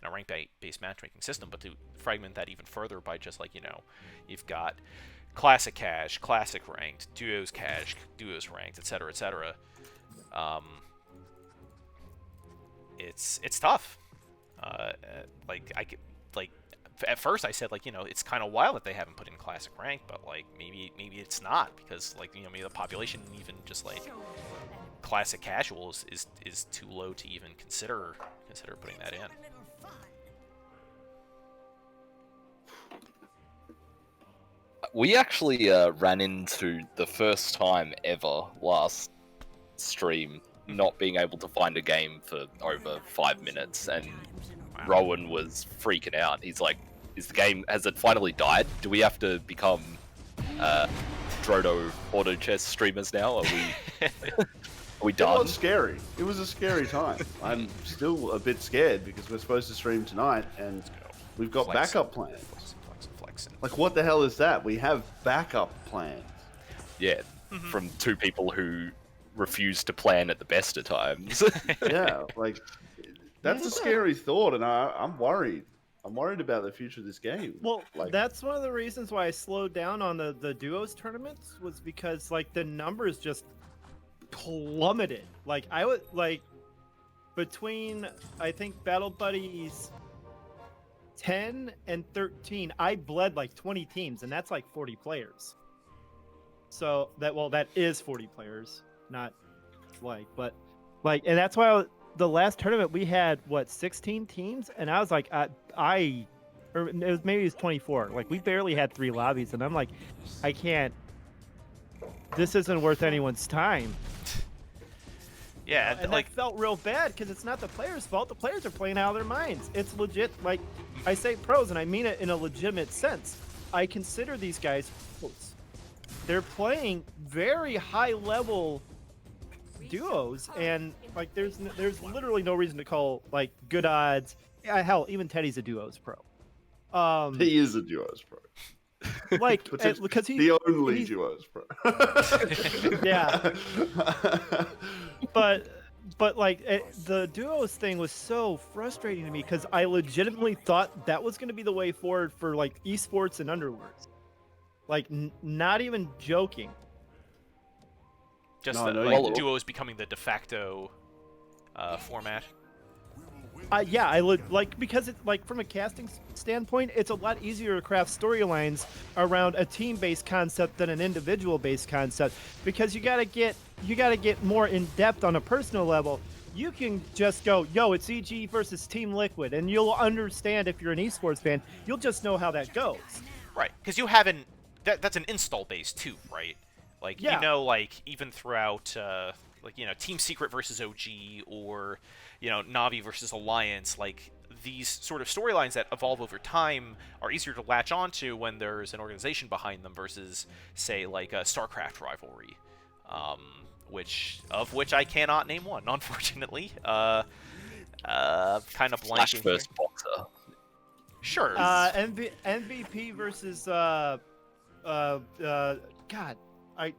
and a rank-based matchmaking system, but to fragment that even further by just like, you know, you've got classic cash, classic ranked, duos cash, duos ranked, etc., etc. It's tough. Like I could, like at first I said like, you know, it's kind of wild that they haven't put in classic rank, but like maybe it's not, because like, you know, maybe the population even just like classic casual is too low to even consider putting that in. We actually ran into the first time ever last stream not being able to find a game for over 5 minutes, and Rowan was freaking out. He's like, has it finally died? Do we have to become Drodo auto chess streamers now? Are we It done? was scary. It was a scary time. I'm still a bit scared because we're supposed to stream tonight and we've got backup plans. Flexing. Like, what the hell is that? We have backup plans. Yeah, from two people who refuse to plan at the best of times. Yeah, like, that's a scary thought, and I'm worried. I'm worried about the future of this game. Well, like, that's one of the reasons why I slowed down on the duos tournaments, was because like the numbers just plummeted. Like I would like between, I think, Battle Buddies 10 and 13, I bled like 20 teams, and that's like 40 players. So that is 40 players, not like, but like, and that's why the last tournament we had 16 teams, and I was like, or maybe it was 24. Like, we barely had 3 lobbies, and I'm like, I can't. This isn't worth anyone's time. Yeah, and like that felt real bad because it's not the players' fault. The players are playing out of their minds. It's legit. Like, I say pros, and I mean it in a legitimate sense. I consider these guys pros. They're playing very high-level duos, and like there's literally no reason to call like good odds. Yeah, hell, even Teddy's a duos pro. he is a duos pro. Like, because he's the only duos pro. Yeah. But like the duos thing was so frustrating to me because I legitimately thought that was going to be the way forward for like esports and Underlords. Like, not even joking. just No, the, no, like you- duos becoming the de facto format. Yeah, like, because it's like from a casting standpoint, it's a lot easier to craft storylines around a team-based concept than an individual-based concept, because you gotta get more in depth on a personal level. You can just go, yo, it's EG versus Team Liquid, and you'll understand if you're an esports fan. You'll just know how that goes. Right, because you haven't. That's an install base too, right? Like, Yeah. you know, like even throughout, like, you know, Team Secret versus OG, or, you know, Navi versus Alliance, like these sort of storylines that evolve over time are easier to latch onto when there's an organization behind them versus, say, like a StarCraft rivalry, which I cannot name one, unfortunately. Kind of Flash blanking. first boxer. Sure. MVP versus God, I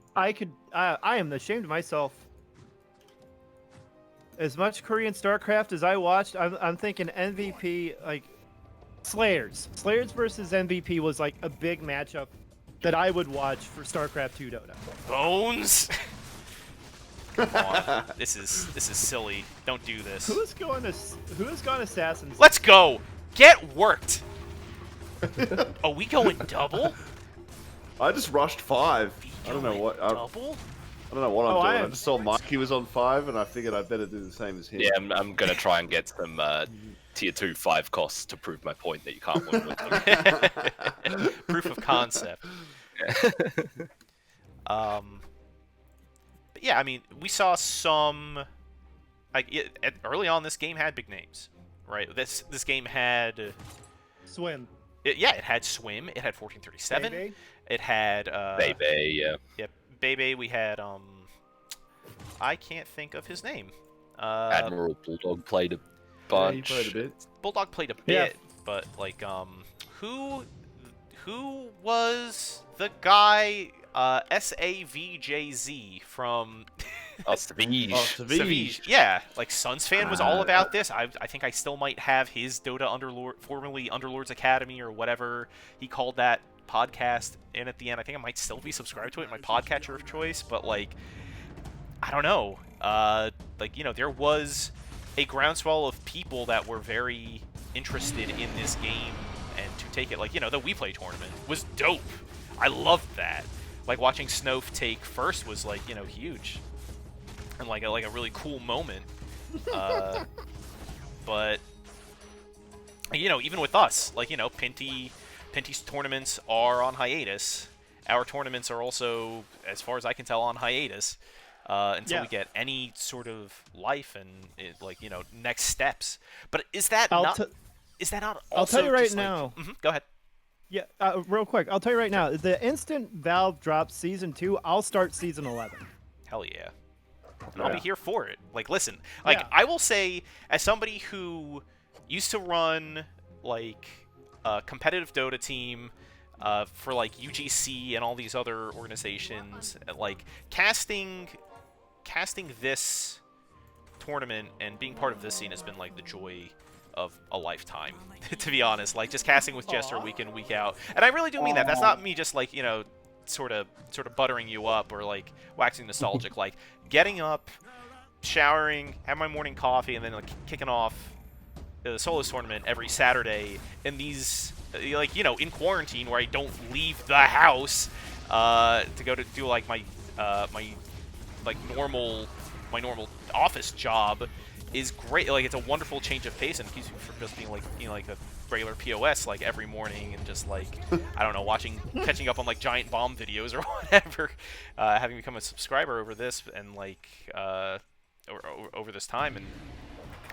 am ashamed of myself. As much Korean StarCraft as I watched, I'm thinking MVP, like Slayers versus MVP was like a big matchup that I would watch for StarCraft 2 Dota. Bones. Come on. This is silly. Don't do this. Who's gone Assassins? Let's go. Get worked. Are we going double? I just rushed 5. I don't know Going what. I double? don't know what Oh, I'm doing. I I am- just saw Mikey was on 5, and I figured I'd better do the same as him. Yeah, I'm gonna try and get some tier 2 5 costs to prove my point that you can't win with them. Proof of concept. But yeah, I mean, we saw some. Like early on, this game had big names, right? This game had Swim. it had swim. It had 1437. Baby. It had Baby, yeah. Yep, Bebe. We had I can't think of his name. Admiral Bulldog played a Yeah, bunch. he played a bit. Bulldog played a Yeah. bit, but like who was the guy SAVJZ from Oh, Savige. Oh, Savige. Savige? Yeah, like Suns fan was all about this. I think I still might have his DotA Underlord, formerly Underlords Academy or whatever he called that podcast. And at the end, I think I might still be subscribed to it in my podcatcher of choice. But like, I don't know. Like, you know, there was a groundswell of people that were very interested in this game and to take it. Like, you know, the We Play tournament was dope. I loved that. Like, watching Snowf take first was, like, you know, huge. And, like a really cool moment. But, you know, even with us, like, you know, Pinty's tournaments are on hiatus. Our tournaments are also, as far as I can tell, on hiatus. Until we get any sort of life and like, you know, next steps. But is that not also I'll tell you right just, like, now. Go ahead. Yeah, real quick. I'll tell you right now. The instant Valve drops Season 2, I'll start Season 11. Hell yeah. And I'll be Yeah. here for it. Like, listen, like, Yeah. I will say, as somebody who used to run, like, a competitive Dota team for, like, UGC and all these other organizations, like, casting this tournament and being part of this scene has been, like, the joy of a lifetime, to be honest. Like, just casting with Jester week in, week out. And I really do mean that. That's not me just, like, you know, sort of buttering you up or, like, waxing nostalgic. Like, getting up, showering, have my morning coffee, and then, like, kicking off the Solos tournament every Saturday in these, like, you know, in quarantine where I don't leave the house to go to do, like, my normal office job is great. Like, it's a wonderful change of pace and keeps me from just being, like, you know, like a regular POS, like, every morning and just, like, I don't know, catching up on, like, giant bomb videos or whatever. Having become a subscriber over this and, like, over this time, and,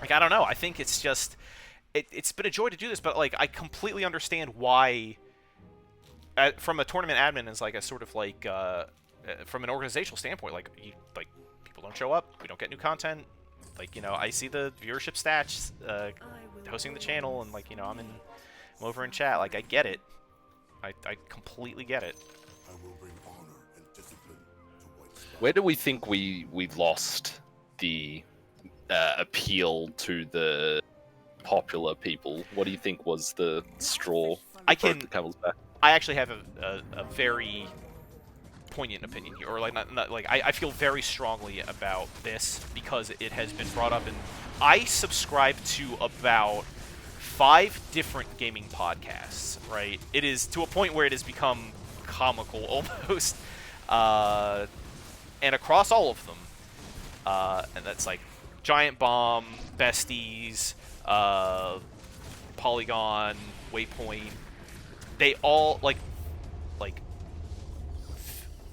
like, I don't know. I think it's just it's been a joy to do this, but, like, I completely understand why. From a tournament admin, as, like, a sort of, like, from an organizational standpoint, like, people don't show up, we don't get new content. Like, you know, I see the viewership stats, hosting the channel, and, like, you know, I'm over in chat. Like, I get it. I completely get it. Where do we think we lost the appeal to the popular people? What do you think was the straw that broke the camel's back? I actually have a very poignant opinion here, or, like, not like, I feel very strongly about this because it has been brought up, and I subscribe to about 5 different gaming podcasts, right? It is to a point where it has become comical almost, and across all of them, and that's, like, Giant Bomb, Besties, Polygon, Waypoint. They all, like,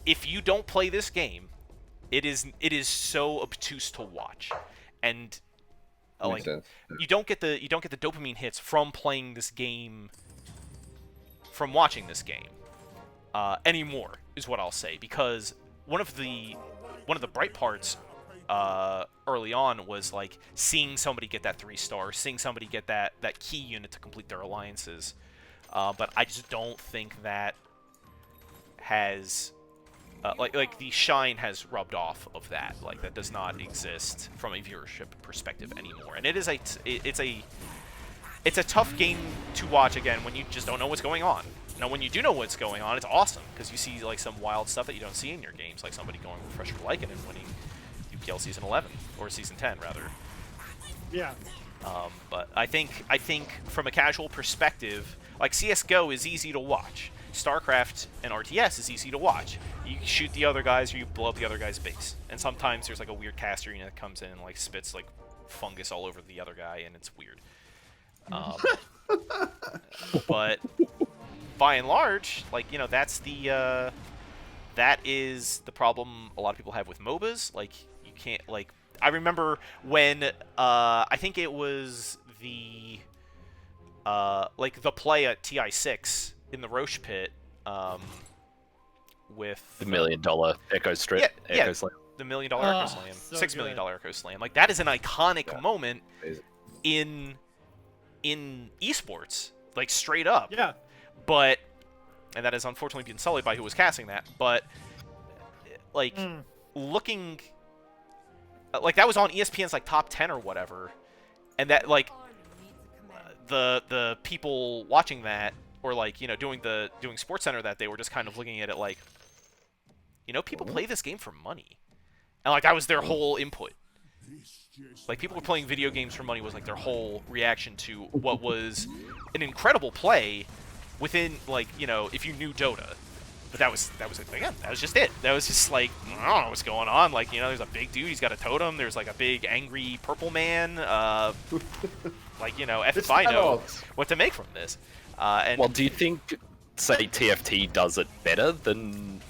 if you don't play this game, it is so obtuse to watch, and like, you don't get the dopamine hits from playing this game, from watching this game anymore, is what I'll say, because one of the bright parts early on was, like, seeing somebody get that 3-star, seeing somebody get that key unit to complete their alliances, but I just don't think that has like the shine has rubbed off of that. Like, that does not exist from a viewership perspective anymore, and it's a tough game to watch again when you just don't know what's going on. Now, when you do know what's going on, it's awesome because you see, like, some wild stuff that you don't see in your games, like somebody going with Fresh for Lycan and winning UPL Season 11 or Season 10 rather. Yeah. But I think from a casual perspective, like, CS:GO is easy to watch. StarCraft and RTS is easy to watch. You shoot the other guys or you blow up the other guy's base. And sometimes there's, like, a weird caster unit that comes in and, like, spits, like, fungus all over the other guy, and it's weird. But by and large, like, you know, that is the problem a lot of people have with MOBAs. Like, you can't, like, I remember when I think it was the play at TI6 in the Roche pit with The $1 million Echo Strip, Yeah, Echo yeah. Slam. the $1 million Echo Slam, so $6 million good. Echo Slam. Like that is an iconic Yeah. moment Amazing. in esports, like straight up. Yeah. But and that has unfortunately been sullied by who was casting that. But like looking, like that was on ESPN's like top 10 or whatever, and that like the people watching that or like doing Sports Center that day were just kind of looking at it like, people play this game for money, and like that was their whole input. Like people were playing video games for money was like their whole reaction to what was an incredible play within like if you knew Dota. But that was again, that was just it. That was just like, I don't know what's going on. Like, there's a big dude, he's got a totem. There's like a big angry purple man. Like, if I know what to make from this. And Well, do you think, say, TFT does it better than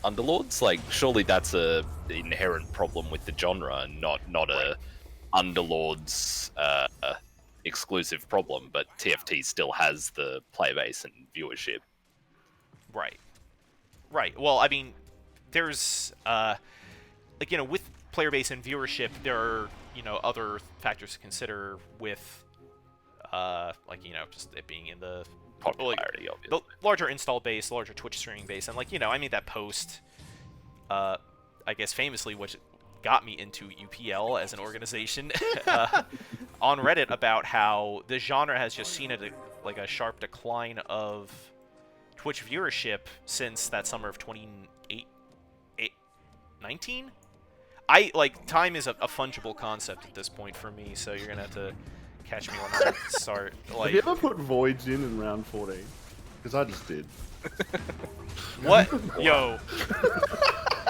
Underlords? Like, surely that's a inherent problem with the genre, and not a Underlords exclusive problem. But TFT still has the player base and viewership. Right. Well, I mean, there's with player base and viewership, there are other factors to consider with just it being in the Popularity, obviously. the larger install base, larger Twitch streaming base, and I made that post, I guess famously, which got me into UPL as an organization on Reddit about how the genre has just seen a sharp decline of Twitch viewership since that summer of 2019. Time is a fungible concept at this point for me, so you're gonna have to catch me when I start. Have you ever put voids in round 14? Because I just did. What? Yo,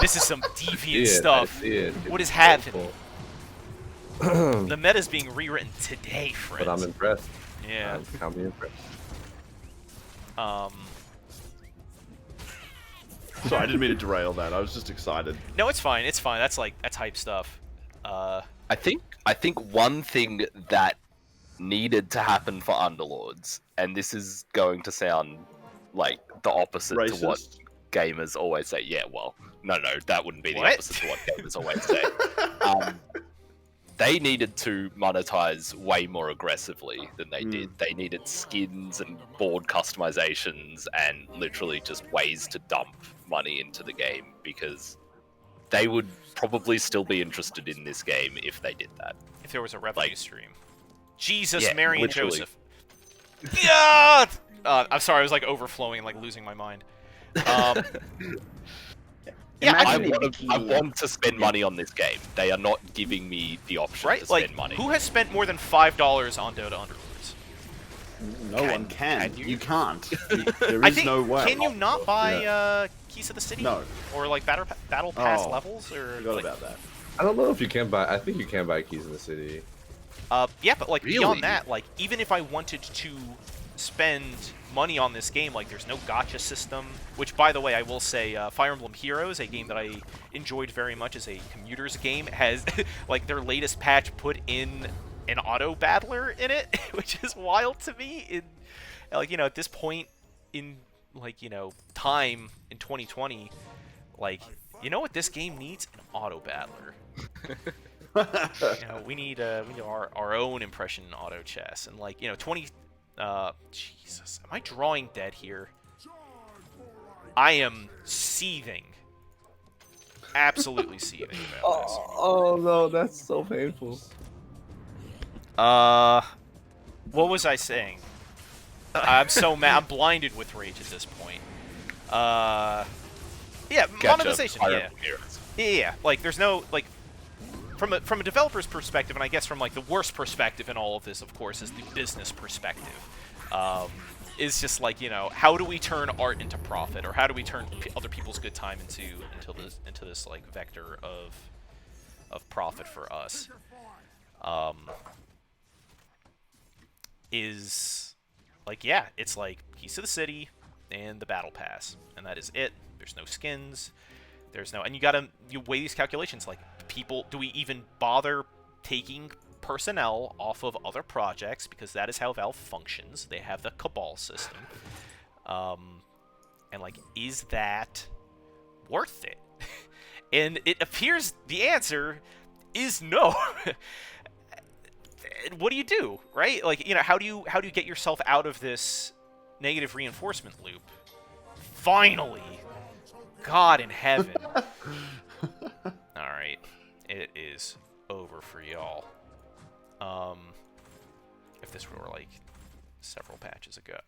this is some deviant stuff. What is happening? The meta's being rewritten today, friends. But I'm impressed. Yeah. I'm impressed. Sorry, I didn't mean to derail that. I was just excited. No, it's fine. It's fine. That's hype stuff. I think one thing that needed to happen for Underlords, and this is going to sound like the opposite Racist? to what gamers always say. Yeah, well, no, that wouldn't be the What? opposite to what gamers always say. They needed to monetize way more aggressively than they did. They needed skins and board customizations and literally just ways to dump money into the game, because they would probably still be interested in this game if they did that. If there was a revenue stream. Jesus, Yeah, Mary, and literally. Joseph. Yeah! I'm sorry, I was like overflowing and like losing my mind. Yeah, I Imagine a bikini. want to spend money on this game. They are not giving me the option right? to spend Like, money. who has spent more than $5 on Dota Underlords? No one can. can you? you? Can't. There I is think, no way. can you not buy Keys of the City? No. Or like Battle Pass Oh, levels? Or Forgot like, about that. I don't know if you can buy. I think you can buy keys in the city. yeah, but like Really? beyond that, like even if I wanted to spend money on this game, like there's no gacha system. Which, by the way, I will say, Fire Emblem Heroes, a game that I enjoyed very much as a commuter's game, has like their latest patch put in an auto battler in it, which is wild to me. In like at this point in like time in 2020, like what this game needs? An auto battler. We need our own impression auto chess, and like 20. Jesus, am I drawing dead here? I am seething. Absolutely seething about this. Oh no, that's so painful. What was I saying? I'm so mad. I'm blinded with rage at this point. Yeah, Gotcha. monetization. Fire Yeah. Emblem Heroes. Yeah. Like, there's no like. From a developer's perspective, and I guess from like the worst perspective in all of this, of course, is the business perspective. Is just like how do we turn art into profit, or how do we turn other people's good time into this like vector of profit for us? Is like it's like Keys to the City and the Battle Pass, and that is it. There's no skins. There's no, and you weigh these calculations like. Do we even bother taking personnel off of other projects because that is how Valve functions. They have the Cabal system. And like, is that worth it? And it appears the answer is no. What do you do, right? Like, you know, how do you get yourself out of this negative reinforcement loop? Finally, God in heaven. All right, it is over for y'all. If this were like several patches ago.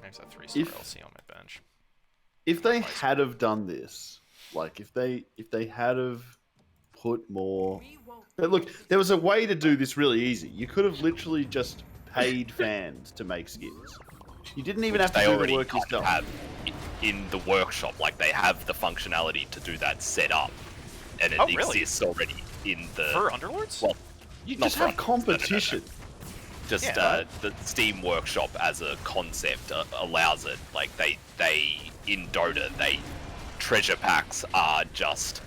There's a 3-star LC on my bench. If they had have done this, like if they had have put more, but look, there was a way to do this really easy. You could have literally just paid fans to make skins. You didn't even have to do the work yourself. Have in the workshop, like they have the functionality to do that set up, and it exists already in the for Underlords. Well, you just have competition. No. Just the Steam Workshop as a concept allows it. Like they in Dota, treasure packs are just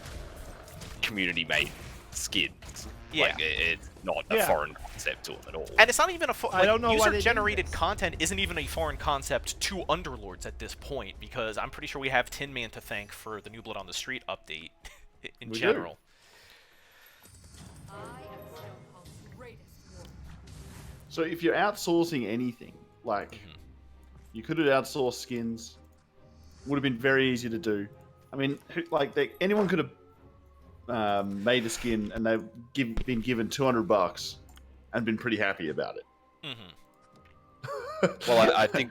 community-made skins. Yeah. Like it's not a foreign concept to them at all. And it's not even a I don't know why they user-generated content isn't even a foreign concept to Underlords at this point, because I'm pretty sure we have Tin Man to thank for the New Blood on the Street update in general. So if you're outsourcing anything, like you could have outsourced skins, would have been very easy to do. I mean, anyone could have made a skin and they've been given $200 and been pretty happy about it. Well, I think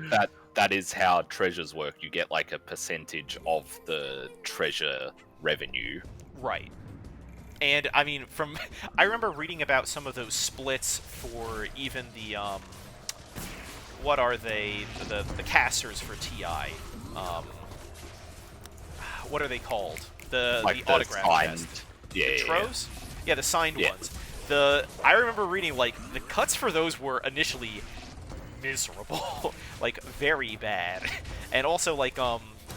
that is how treasures work. You get like a percentage of the treasure revenue. Right. And I mean, I remember reading about some of those splits for even the what are they? The casters for TI. What are they called? The autograph chest. Yeah, Tros? Yeah, the signed ones. I remember reading like the cuts for those were initially miserable, like very bad, and also like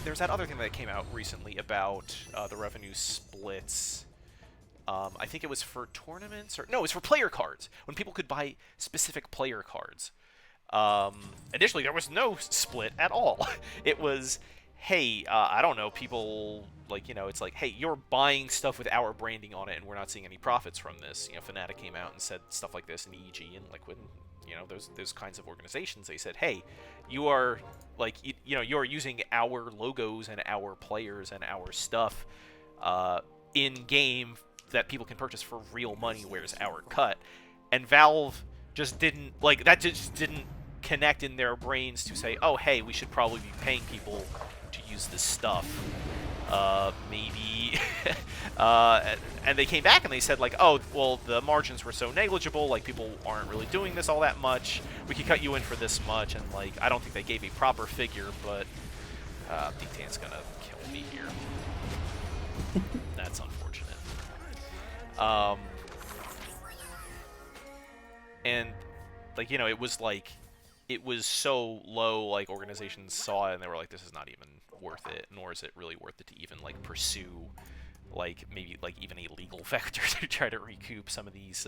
there's that other thing that came out recently about the revenue splits. I think it was for tournaments, or no, it was for player cards, when people could buy specific player cards. Initially, there was no split at all. It was, hey, I don't know, people, like, you know, it's like, hey, you're buying stuff with our branding on it, and we're not seeing any profits from this. You know, Fnatic came out and said stuff like this in EG and Liquid, and, you know, those kinds of organizations. They said, hey, you are, like, you know, you're using our logos and our players and our stuff in-game that people can purchase for real money. Where's our cut? And Valve just didn't, like, that just didn't connect in their brains to say, oh, hey, we should probably be paying people to use this stuff. Maybe. And they came back and they said, like, oh, well, the margins were so negligible, like, people aren't really doing this all that much. We could cut you in for this much. And, like, I don't think they gave a proper figure, but dtan's gonna kill me here. That's unfortunate. And, like, you know, it was so low, like, organizations saw it and they were like, this is not even worth it, nor is it really worth it to even, like, pursue, like, maybe, like, even a legal vector to try to recoup some of these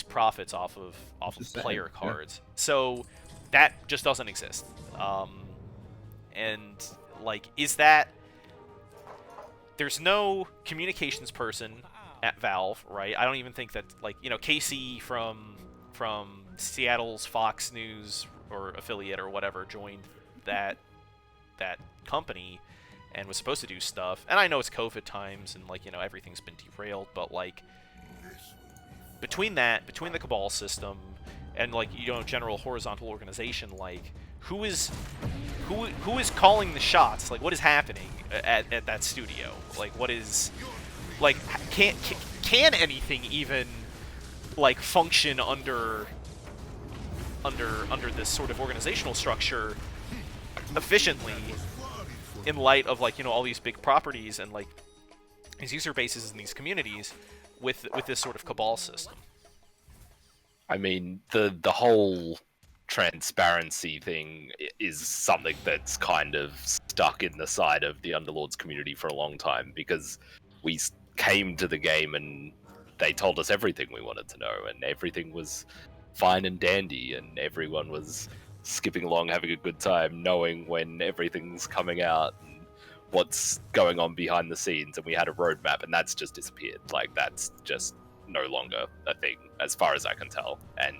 profits off of player cards. So that just doesn't exist. And, like, is that... There's no communications person at Valve, right? I don't even think that, like, you know, Casey from Seattle's Fox News or affiliate or whatever joined that company and was supposed to do stuff. And I know it's COVID times and, like, you know, everything's been derailed, but, like, between the Cabal system and, like, you know, general horizontal organization, like, who is calling the shots? Like, what is happening at that studio? Like, what is, like, can anything even, like, function under this sort of organizational structure efficiently in light of, like, you know, all these big properties and, like, these user bases and these communities with this sort of Cabal system? I mean, the whole transparency thing is something that's kind of stuck in the side of the Underlords community for a long time, because came to the game and they told us everything we wanted to know, and everything was fine and dandy, and everyone was skipping along, having a good time, knowing when everything's coming out and what's going on behind the scenes, and we had a roadmap, and that's just disappeared. Like, that's just no longer a thing, as far as I can tell. And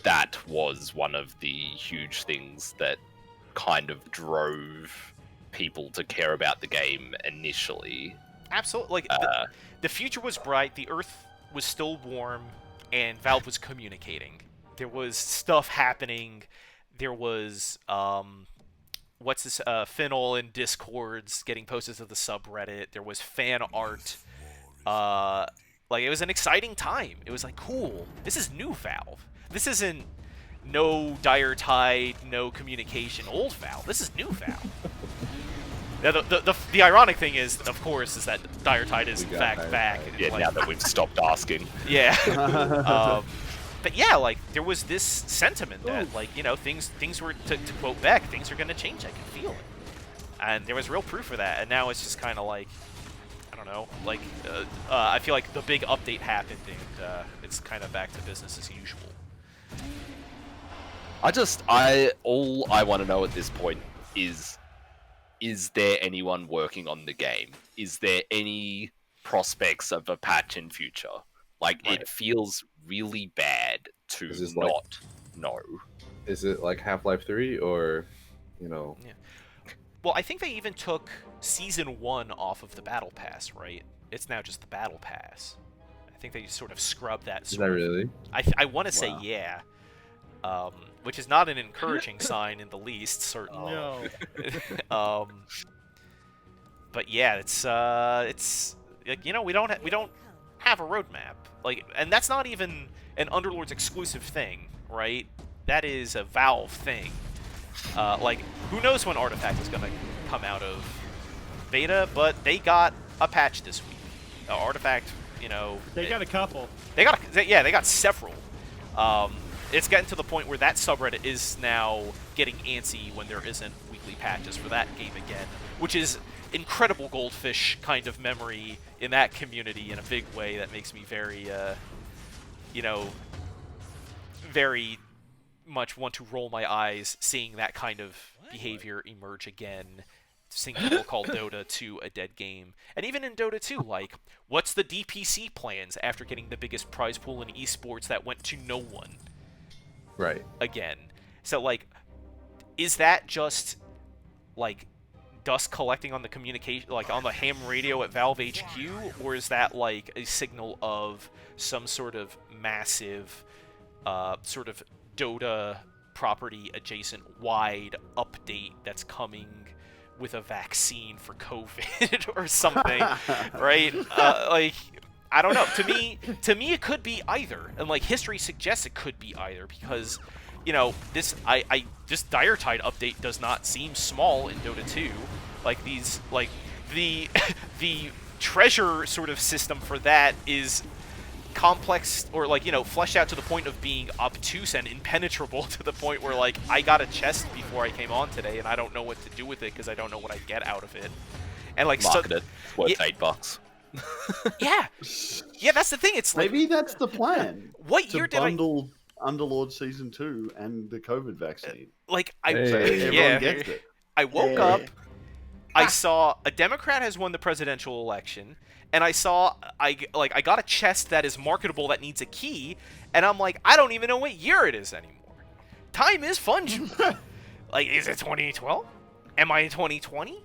that was one of the huge things that kind of drove people to care about the game initially. Absolutely. Like, the future was bright, the Earth was still warm, and Valve was communicating. There was stuff happening. There was, Finnel in Discords getting posted to the subreddit. There was fan art. Like, it was an exciting time. It was like, cool. This is new Valve. This isn't no dire tide, no communication, old Valve. This is new Valve. Now, the ironic thing is, of course, is that dire tide is in fact back. Yeah, like, now that we've stopped asking. yeah. But yeah, like, there was this sentiment that, like, you know, things were, to quote Beck, things are going to change. I can feel it. And there was real proof of that. And now it's just kind of like, I don't know, like, I feel like the big update happened and it's kind of back to business as usual. All I want to know at this point is there anyone working on the game? Is there any prospects of a patch in future? Like, Right. it feels really bad to Is this not know. Is it like Half-Life 3 or, you know? Well, I think they even took Season 1 off of the Battle Pass, right? It's now just the Battle Pass. I think they sort of scrubbed that. Is that really? I want to say Wow. yeah. Which is not an encouraging sign in the least, certainly. No. But yeah, it's like, you know, we don't have a roadmap, like, and that's not even an Underlords exclusive thing, right? That is a Valve thing. Like, who knows when Artifact is gonna come out of beta, but they got a patch this week. Artifact, you know, They got a couple. they got several. It's getting to the point where that subreddit is now getting antsy when there isn't weekly patches for that game again, which is incredible goldfish kind of memory in that community in a big way that makes me very, you know, very much want to roll my eyes seeing that kind of behavior emerge again. Seeing people call Dota 2 a dead game. And even in Dota 2, like, what's the DPC plans after getting the biggest prize pool in esports that went to no one? Right. Again. So, like, is that just, like, dust collecting on the communication, like, on the ham radio at Valve HQ? Or is that, like, a signal of some sort of massive, sort of Dota property adjacent wide update that's coming with a vaccine for COVID or something, right? Like, I don't know. To me, it could be either, and like history suggests it could be either because, you know, this Dire Tide update does not seem small in Dota 2. Like these, like the treasure sort of system for that is complex, or like, you know, fleshed out to the point of being obtuse and impenetrable to the point where, like, I got a chest before I came on today and I don't know what to do with it because I don't know what I get out of it. And like, Market it. Worth Yeah. $8. yeah, that's the thing. It's like, Maybe that's the plan. what To year did I bundle Underlord Season 2 and the COVID vaccine. like? So everyone yeah. gets it. I woke up. I saw a Democrat has won the presidential election, and I saw I got a chest that is marketable that needs a key, and I'm like, I don't even know what year it is anymore. Time is fungible. Like, is it 2012? Am I in 2020?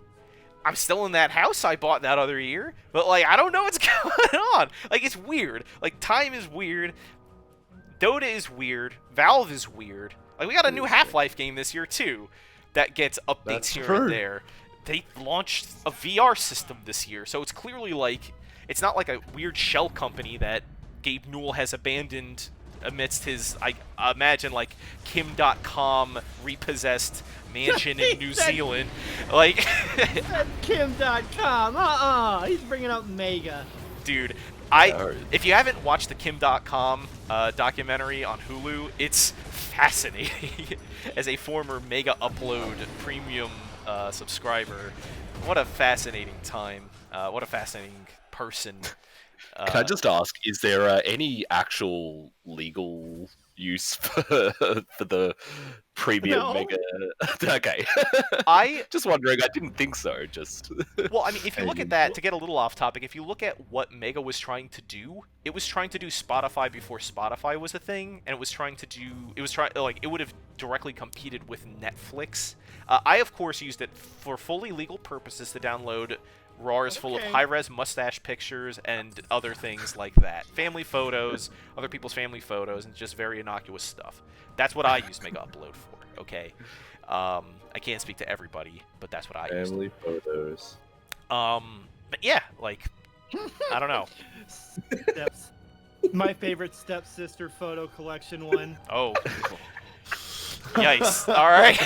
I'm still in that house I bought that other year, but like, I don't know what's going on. Like, it's weird. Like, time is weird. Dota is weird. Valve is weird. Like, we got a new Half-Life game this year too that gets updates That's here true. and there. They launched a VR system this year, so it's clearly like, it's not like a weird shell company that Gabe Newell has abandoned amidst his, I imagine, like, Kim.com repossessed mansion in New Zealand. Like, Kim.com. He's bringing up Mega. dude, Yeah. if you haven't watched the Kim.com documentary on Hulu, it's fascinating. As a former Mega Upload premium subscriber, what a fascinating time. What a fascinating person. Can I just ask, is there any actual legal use for the premium No. mega? Okay. I just wondering. I didn't think so. Just Well, I mean, if you look at that, to get a little off topic, if you look at what Mega was trying to do, it was trying to do Spotify before Spotify was a thing, and it it would have directly competed with Netflix. I, of course, used it for fully legal purposes to download RARs full of Okay. high-res mustache pictures and other things like that. Family photos, other people's family photos, and just very innocuous stuff. That's what I use Mega Upload for, okay? I can't speak to everybody, but that's what I use. Family photos. But yeah, like, I don't know. Steps. My favorite stepsister photo collection one. Oh. Yikes. All right.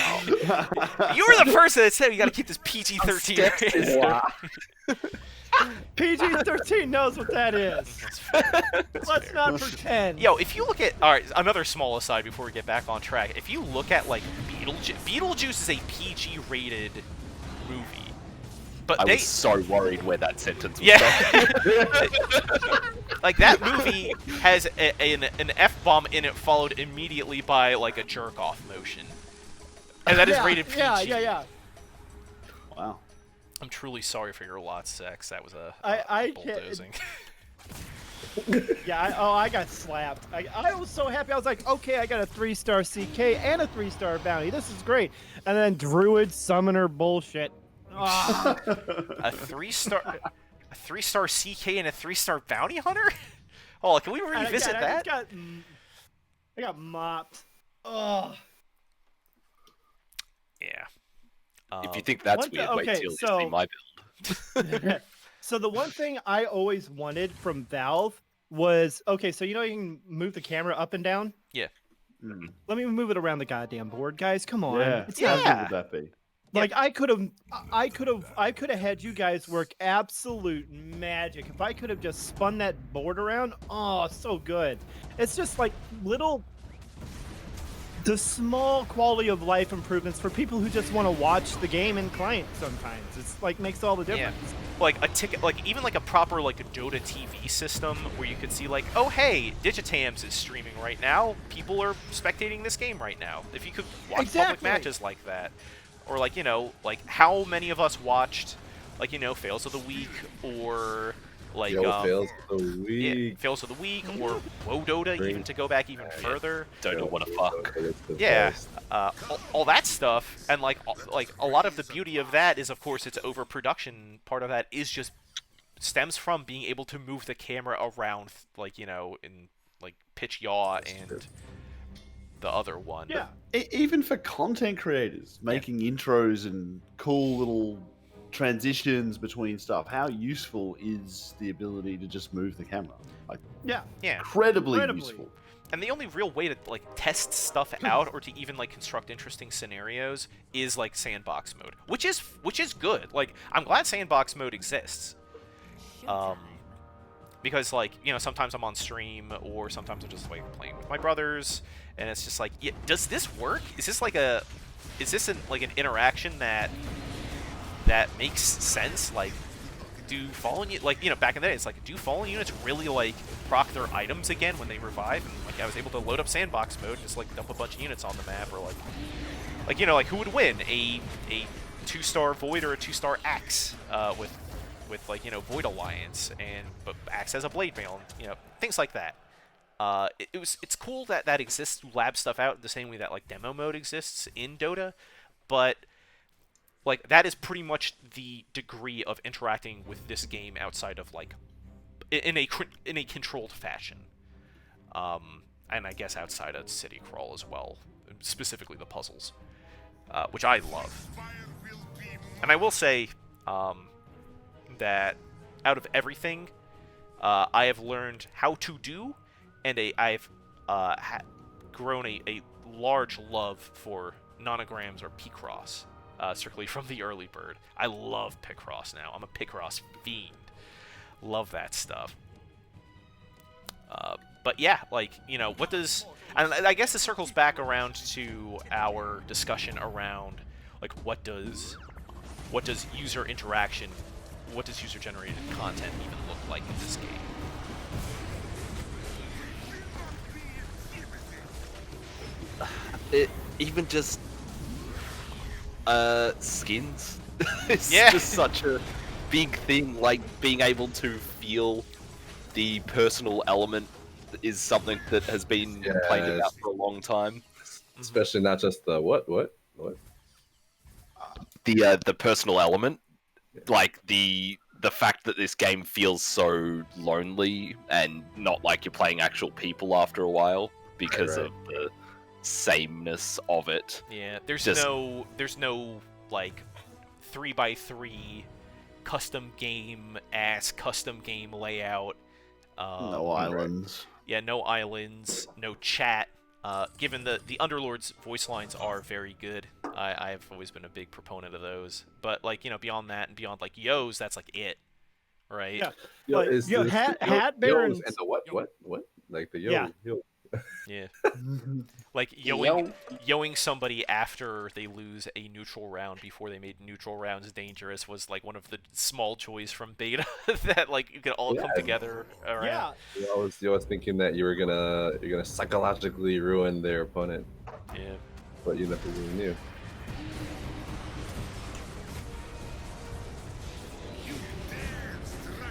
You were the person that said we got to keep this PG-13 rated. Wow. PG-13 knows what that is. Let's not pretend. Yo, if you look at... All right, another small aside before we get back on track. If you look at, like, Beetlejuice is a PG-rated movie. But I they... was so worried where that sentence was Yeah. going. Like, that movie has an F-bomb in it followed immediately by, like, a jerk-off motion. And that is rated PG. Yeah. Wow. I'm truly sorry for your lot, Sex. That was a I can't- bulldozing. Yeah, I got slapped. I was so happy. I was like, okay, I got a 3-star CK and a 3-star bounty. This is great. And then Druid Summoner bullshit. Ah. A 3-star CK and a 3-star bounty hunter? Oh, can we revisit that? I got mopped. Ugh. Yeah. If you think that's What the- weird, wait okay, till you so- see my build. So the one thing I always wanted from Valve was, okay, so you know you can move the camera up and down? Yeah. Mm. Let me move it around the goddamn board, guys. Come on. Yeah. It's How not good would that be? like I could have had you guys work absolute magic. If I could have just spun that board around, oh, so good. It's just like the small quality of life improvements for people who just want to watch the game in client sometimes. It's like makes all the Yeah. difference. Like a ticket, like even like a proper like a Dota TV system where you could see like, oh hey, Digitams is streaming right now. People are spectating this game right now. If you could watch public Exactly. matches like that, or like like how many of us watched like Fails of the Week or like Yo, fails of the yeah, week. Fails of the Week or Whoa Dota, even to go back even Yeah. further. Don't know what to fuck. It's the Yeah, best. all that stuff, and like a lot of the beauty of that is, of course, its overproduction. Part of that is just stems from being able to move the camera around, like in like pitch yaw and the other one. Yeah. Even for content creators, making intros and cool little transitions between stuff, how useful is the ability to just move the camera? Like, Yeah. Yeah. incredibly Incredibly. useful. And the only real way to like test stuff out or to even like construct interesting scenarios is like sandbox mode, which is good. Like I'm glad sandbox mode exists. Because like, sometimes I'm on stream or sometimes I'm just like playing with my brothers and it's just like, yeah, does this work? Is this like an interaction that makes sense? Like, do fallen back in the day, it's like, do fallen units really like proc their items again when they revive? And like I was able to load up sandbox mode and just like dump a bunch of units on the map, or like who would win, a 2-star Void or a 2-star Axe with like Void Alliance, but Axe has a Blade Mail, and things like that. It's cool that exists to lab stuff out the same way that like demo mode exists in Dota, but like that is pretty much the degree of interacting with this game outside of like in a controlled fashion, and I guess outside of City Crawl as well, specifically the puzzles, which I love. And I will say that out of everything, I have learned how to do, and I've grown a large love for nonograms or Picross, strictly from the early bird. I love Picross now. I'm a Picross fiend. Love that stuff. But yeah, like, what does... And I guess this circles back around to our discussion around, like, what does user interaction what does user-generated content even look like in this game? Even just skins. It's Yeah. just such a big thing. Like being able to feel the personal element is something that has been complained about for a long time. Especially not just the what. The personal element, like the fact that this game feels so lonely and not like you're playing actual people after a while because Right. of the sameness of it. Yeah, there's Just- no like 3x3 custom game layout. No islands. Yeah, no islands, no chat. Given the Underlords voice lines are very good, I've always been a big proponent of those. But like beyond that and beyond like Yo's, that's like it, right? Yeah. Yo, Like, is yo, this Hat the yo- Barons. yos and the what? Like the yo. Yeah. Yo. Yeah. Like Yo. yoing somebody after they lose a neutral round before they made neutral rounds dangerous was like one of the small joys from beta that like you could all come together around. Yeah. You was thinking that you're gonna psychologically ruin their opponent, Yeah. but you never really knew.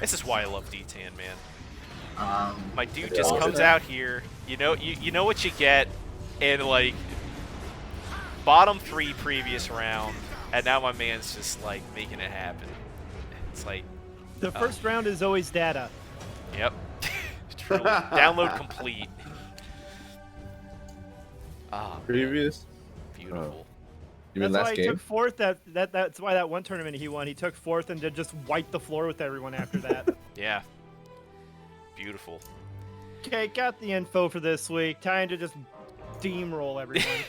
This is why I love dtan, man. My dude Yeah, just I'll comes say out here. You know what you get in like bottom 3 previous round, and now my man's just like making it happen. It's like, The first round is always data. yep, truly. Download complete. Ah, man, Previous? beautiful. You mean That's why last he game? took fourth. That's why that one tournament he won. He took fourth and just wiped the floor with everyone after that. Yeah, beautiful. Okay, got the info for this week. Time to just steamroll everyone.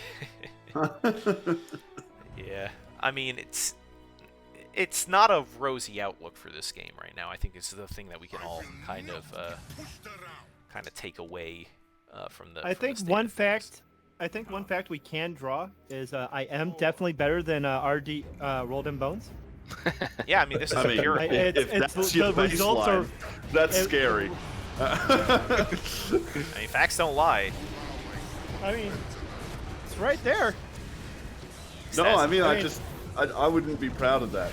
Yeah, I mean it's not a rosy outlook for this game right now. I think it's the thing that we can all kind of take away from the. I from think the state one of things. fact. I think one fact we can draw is I am definitely better than RD Rolled in Bones. Yeah, I mean this is I mean, pure. if It's that's the your results are. baseline, that's it- scary. I mean facts don't lie. I mean, it's right there. No, I mean, I mean- I wouldn't be proud of that.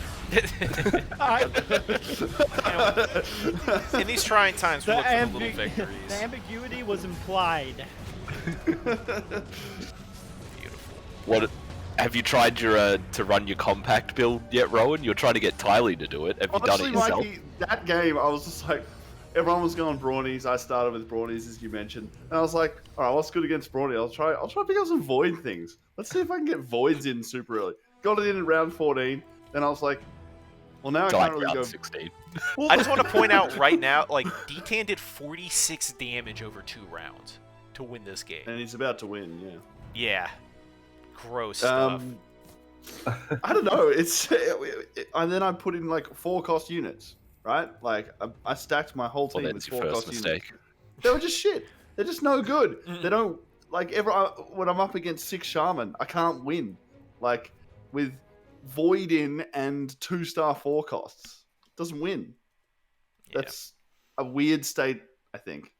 In these trying times, we The, look for the little the victories. ambiguity was implied. Beautiful. What have you tried your to run your compact build yet, Rowan? You're trying to get Tylee to do it. Have you done Honestly, it yourself? Mikey, that game, I was just like, everyone was going Brawnies. I started with Brawnies, as you mentioned, and I was like, all right, what's good against Brawny? I'll try to pick up some Void things. Let's see if I can get Voids in super early. Got it in round 14. Then I was like, well, now I To can't like really round go. 16. I just want to point out right now, like dtan did 46 damage over 2 rounds to win this game. And he's about to win, yeah. Yeah, gross stuff. I don't know. And then I put in like 4 cost units, right? Like I stacked my whole Well, team with that's your 4 first cost units. mistake. They were just shit. They're just no good. They don't like ever. When I'm up against 6 Shaman, I can't win. Like with Void in and 2-star 4 costs, doesn't win. Yeah. That's a weird state. I think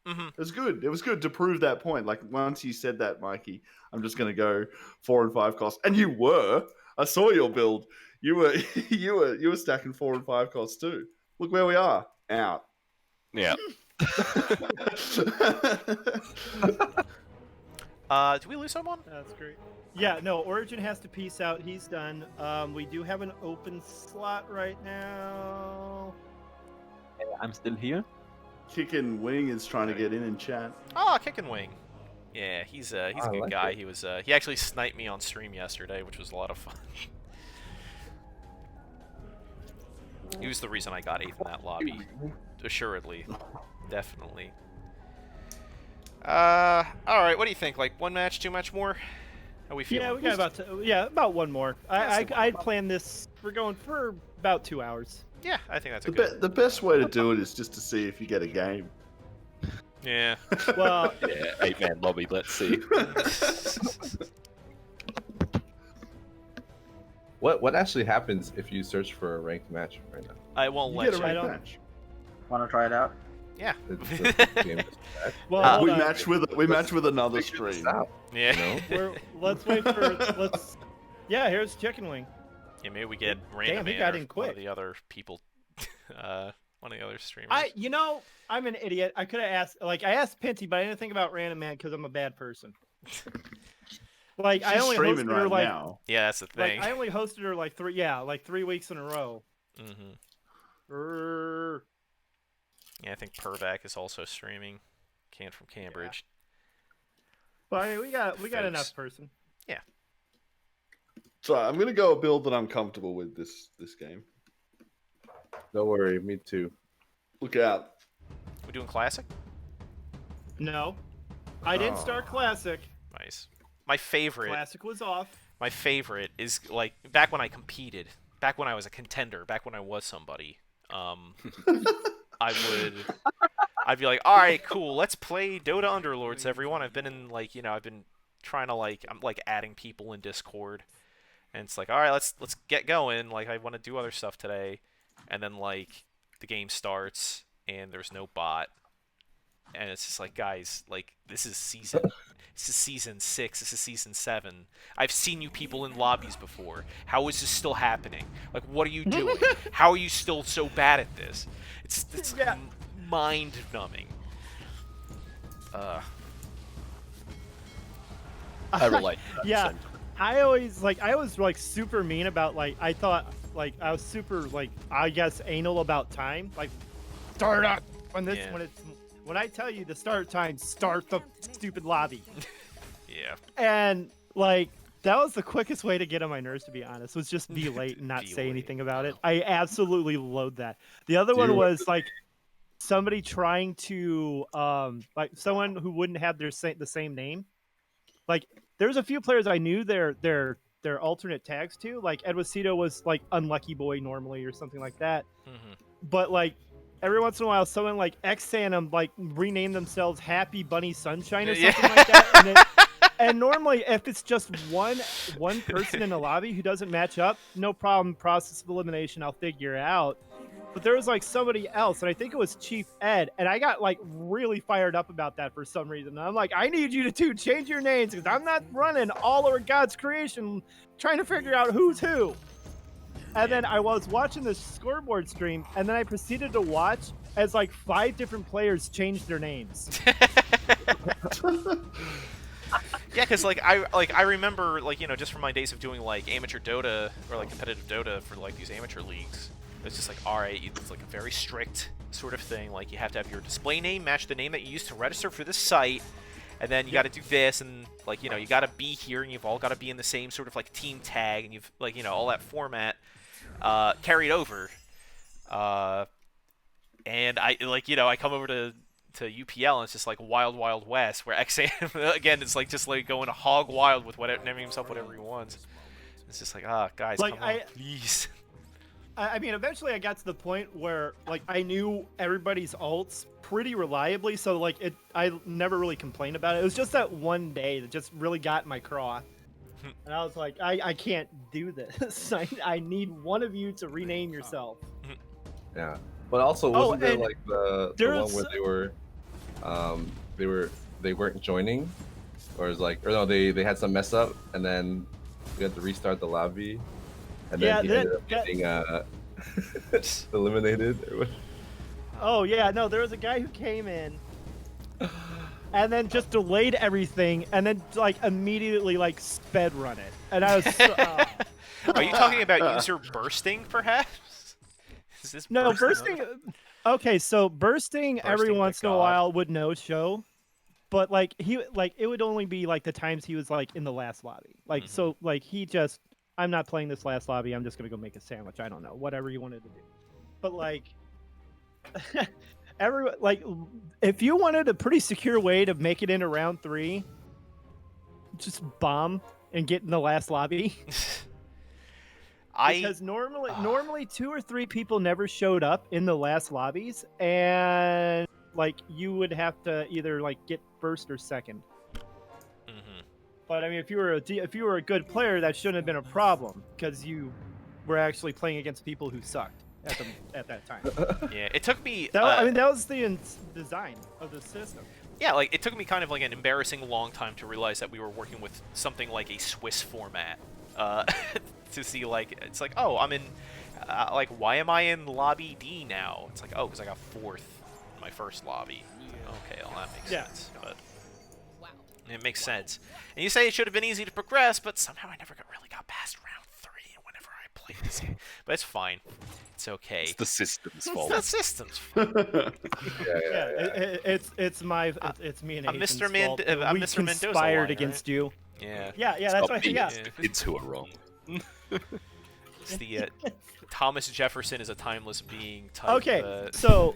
Mhm. it was good. It was good to prove that point. Like once you said that, Mikey, I'm just gonna go 4 and 5 costs, and you were. I saw your build. You were you were stacking 4 and 5 costs too. Look where we are. Out. Yeah. Did we lose someone? That's great. Yeah, no, Origin has to peace out. He's done. We do have an open slot right now. I'm still here. Kicking Wing is trying to get in chat. Oh, Kick and Wing. Yeah, he's a I good like guy. it. He actually sniped me on stream yesterday, which was a lot of fun. He was the reason I got 8th in that lobby. Assuredly. Definitely. Alright, what do you think? Like, 1 match, 2 match more? How we feeling? Yeah, we got about one more. I'd plan this. We're going for about 2 hours. Yeah, I think that's a good. The best way to do it is just to see if you get a game. Yeah. Well, Yeah, 8-man lobby. Let's see. What actually happens if you search for a ranked match right now? I won't You let get a you. ranked match. Want to try it out? Yeah. The game just match. Well, we hold on. match with another Figure this stream. out, Yeah. you know? Let's wait for let's. Yeah, here's Chicken Wing. Yeah, maybe we get Random he Man got or in one quick. of the other people, one of the other streamers. I'm an idiot. I could have asked, I asked Pinty, but I didn't think about Random Man because I'm a bad person. Like, I She's only streaming hosted her right like, now. Yeah, that's the thing. I only hosted her like 3 weeks in a row. Mm-hmm. Yeah, I think Pervac is also streaming. From Cambridge. But I mean, we got Folks. enough person. Yeah. So I'm gonna go a build that I'm comfortable with this game. Don't worry, me too. Look out. We doing classic? No, I didn't start classic. Nice. My favorite. Classic was off. My favorite is like back when I competed, back when I was a contender, back when I was somebody. I'd be like, all right, cool, let's play DotA Underlords, everyone. I've been in I've been trying to I'm adding people in Discord, and it's like, all right, let's get going. Like, I want to do other stuff today, and then the game starts and there's no bot, and it's just like, guys, this is season 6. This is season 7. I've seen you people in lobbies before. How is this still happening? Like, what are you doing? How are you still so bad at this? It's mind numbing. I relate. to that Yeah, sentiment. I was super mean about I thought I was super I guess anal about time. Like, start up when I tell you the start time, start the stupid lobby. Yeah. And that was the quickest way to get on my nerves, to be honest, was just be late and not Be say late. anything about it. I absolutely loathe that. The other one was somebody trying to someone who wouldn't have the same name. There's a few players I knew their alternate tags to. Edwacito was Unlucky Boy normally or something like that. Mm-hmm. But every once in a while, someone Xanum rename themselves Happy Bunny Sunshine or something like that. And normally, if it's just one person in the lobby who doesn't match up, no problem. Process of elimination, I'll figure it out. But there was somebody else, and I think it was Chief Ed, and I got really fired up about that for some reason. And I'm like, I need you to change your names because I'm not running all over God's creation trying to figure out who's who. And then I was watching the scoreboard stream, and then I proceeded to watch as 5 different players changed their names. Yeah, because I remember just from my days of doing amateur Dota or competitive Dota for these amateur leagues. It's just all right, it's a very strict sort of thing. You have to have your display name match the name that you used to register for this site, and then you got to do this, and you got to be here, and you've all got to be in the same sort of team tag, and you've all that format carried over. And I come over to UPL, and it's just Wild Wild West, where XAM again it's just going hog wild with naming himself whatever he wants. It's just guys, come on, please. I mean, eventually I got to the point where I knew everybody's alts pretty reliably, so I never really complained about it. It was just that one day that just really got in my craw, and I was like, I can't do this. I need one of you to rename yourself. Yeah, but also wasn't there the one where they weren't joining, or it was or no, they had some mess up, and then we had to restart the lobby. And then he ended up getting eliminated. Or what? Oh yeah, no, there was a guy who came in and then just delayed everything, and then immediately sped run it, and I was. Are you talking about user bursting, perhaps? Is this no bursting? Okay, so bursting every once in a while would no show, but it would only be the times he was in the last lobby, so he just. I'm not playing this last lobby. I'm just gonna go make a sandwich. I don't know, whatever you wanted to do. But if you wanted a pretty secure way to make it into round 3, just bomb and get in the last lobby. Because normally 2 or 3 people never showed up in the last lobbies, and you would have to either get first or second. But I mean, if you were a good player, that shouldn't have been a problem because you were actually playing against people who sucked at that time. Yeah, it took me. I mean, that was the design of the system. Yeah, like it took me kind of like an embarrassing long time to realize that we were working with something like a Swiss format. To see like it's like, oh, I'm in. Like, why am I in lobby D now? It's like, oh, because I got 4th in my first lobby. Okay, well that makes sense. But it makes sense. And you say it should have been easy to progress, but somehow I never really got past round 3 whenever I played this game. But it's fine. It's okay. It's the system's fault. It's the system's fault. It's me and I'm Ethan's Mr. fault. I'm We Mr. Mendoza conspired line, against right? you. Yeah. Yeah, that's right. Yeah. It's who are wrong. It's the Thomas Jefferson is a timeless being type. Okay, so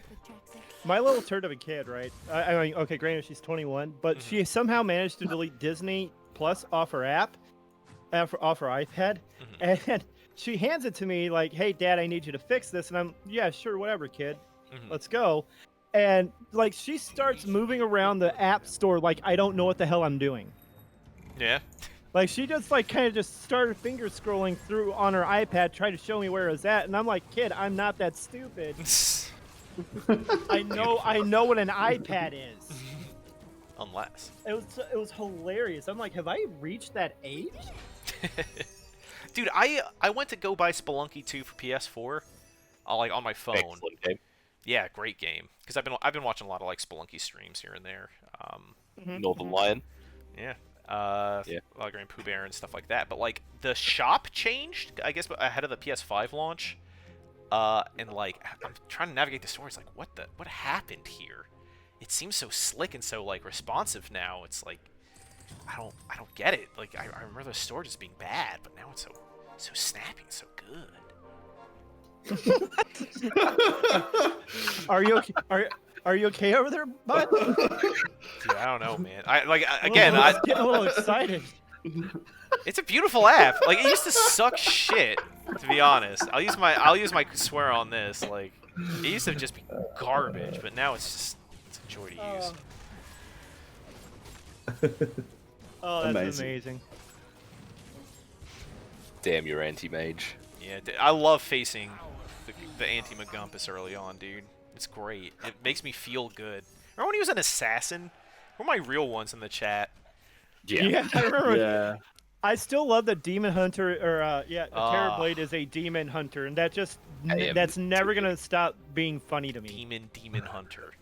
my little turd of a kid, right? I mean, okay, granted she's 21, but she somehow managed to delete Disney Plus off her app, off her iPad, and she hands it to me like, "Hey, Dad, I need you to fix this," and I'm, "Yeah, sure, whatever, kid, let's go." And like she starts moving around the app store like I don't know what the hell I'm doing. Yeah. Like she just like kind of just started finger scrolling through on her iPad, trying to show me where it was at, and I'm like, "Kid, I'm not that stupid. I know what an iPad is." Unless. It was hilarious. I'm like, have I reached that age? Dude, I went to go buy Spelunky 2 for PS4, like on my phone. Excellent game. Yeah, great game. Because I've been watching a lot of like Spelunky streams here and there. Northern Lion. Yeah. A lot of Grand Pooh Bear and stuff like that. But like the shop changed, I guess, ahead of the PS5 launch. And like I'm trying to navigate the store. It's like, what happened here? It seems so slick and so like responsive now. It's like I don't get it. Like I remember the store just being bad, but now it's so snappy and so good. Are you okay? Are you okay over there, bud? Dude, I don't know, man. I getting a little excited. It's a beautiful app. Like it used to suck shit, to be honest. I'll use my swear on this. Like it used to just be garbage, but now it's a joy to use. Oh, that's amazing. Damn your anti-mage. Yeah, I love facing the anti-Magumpus early on, dude. It's great. It makes me feel good. Remember when he was an assassin? Who are my real ones in the chat? Yeah, I remember. Yeah. I still love that Demon Hunter, or Terrorblade is a Demon Hunter, and that's never gonna stop being funny to me. Demon Hunter,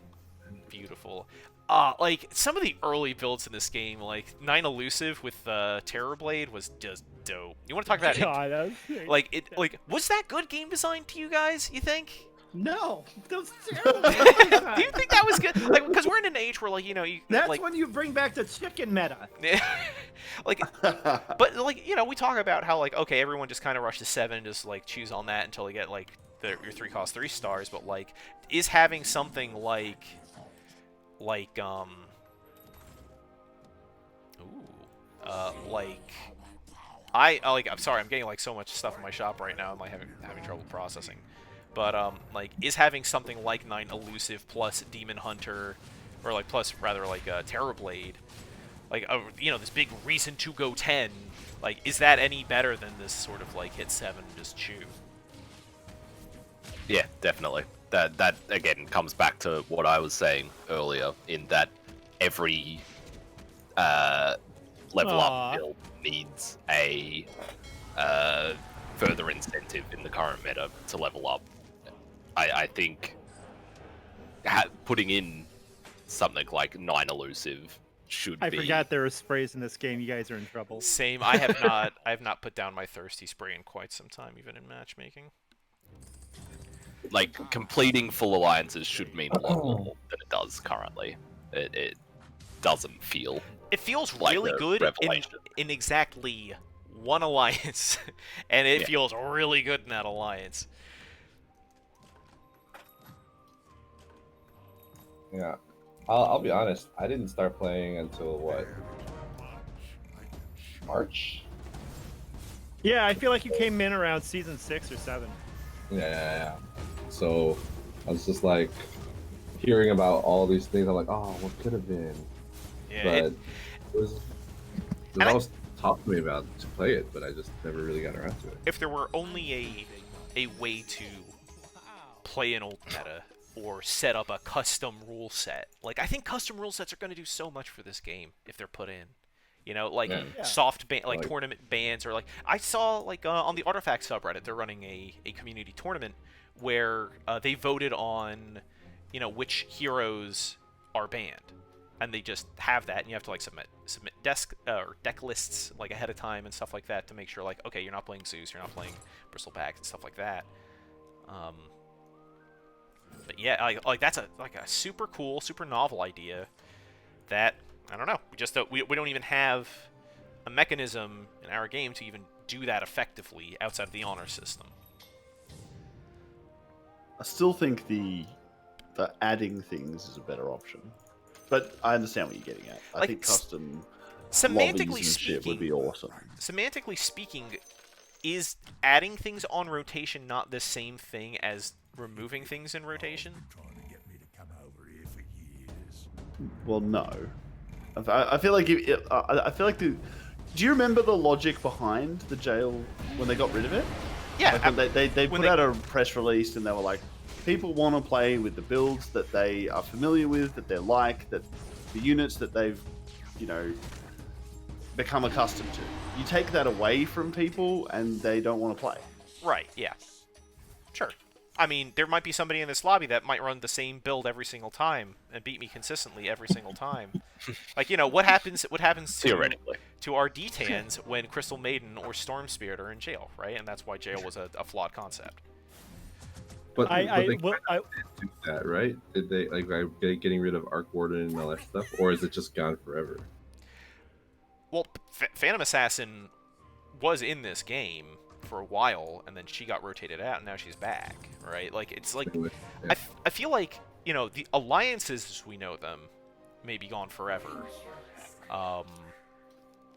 beautiful. Like some of the early builds in this game, like 9 Elusive with Terrorblade was just dope. You want to talk about it? Like was that good game design to you guys? You think? No, that was terrible. Do you think that was good? Like, because we're in an age where, like, you know, that's like, when you bring back the chicken meta. like, but like, you know, we talk about how like, okay, everyone just kind of rushes 7, just like choose on that until they get like your 3 cost 3 stars. But like, is having something like I'm sorry, I'm getting like so much stuff in my shop right now. I'm like having trouble processing. But like, is having something like 9 Elusive plus Demon Hunter, or like plus rather like Terrorblade, like you know, this big reason to go 10, like, is that any better than this sort of like hit 7 and just chew? Yeah, definitely. That again comes back to what I was saying earlier, in that every level up build needs a further incentive in the current meta to level up. I think putting in something like 9 Elusive should be... I forgot there were sprays in this game. You guys are in trouble. Same. I have not put down my thirsty spray in quite some time, even in matchmaking. Like, completing full alliances should mean a lot more than it does currently. It doesn't feel... It feels like really good revelation. in exactly one alliance, and it feels really good in that alliance. Yeah, I'll be honest. I didn't start playing until what, March? Yeah, I feel like you came in around season 6 or 7. Yeah. So I was just like hearing about all these things. I'm like, oh, what could have been? Yeah, But it was was always talked to me about to play it, but I just never really got around to it. If there were only a way to play an old meta or set up a custom rule set, like I think custom rule sets are going to do so much for this game if they're put in. You know, like soft ban, like tournament bans, or like I saw like on the Artifact subreddit, they're running a community tournament where they voted on, you know, which heroes are banned, and they just have that, and you have to like submit deck lists like ahead of time and stuff like that to make sure like, okay, you're not playing Zeus, you're not playing Bristleback and stuff like that. But yeah, like that's a super cool, super novel idea that I don't know. We just we don't even have a mechanism in our game to even do that effectively outside of the honor system. I still think the adding things is a better option, but I understand what you're getting at. I think custom semantically lobbies and shit would be awesome. Semantically speaking, is adding things on rotation not the same thing as removing things in rotation? Well, no. I feel like I feel like do you remember the logic behind the jail when they got rid of it? Yeah. Like they put out a press release and they were like, people want to play with the builds that they are familiar with, that they like, that the units that they've, you know, become accustomed to. You take that away from people and they don't want to play. Right, yeah. Sure. I mean, there might be somebody in this lobby that might run the same build every single time and beat me consistently every single time. Like, you know, what happens Theoretically to our DTANs when Crystal Maiden or Storm Spirit are in jail, right? And that's why jail was a flawed concept. But they did do that, right? Did they like getting rid of Arc Warden and all that stuff, or is it just gone forever? Well, Phantom Assassin was in this game for a while, and then she got rotated out, and now she's back, right? Like, it's like, yeah. I feel like, you know, the alliances as we know them may be gone forever.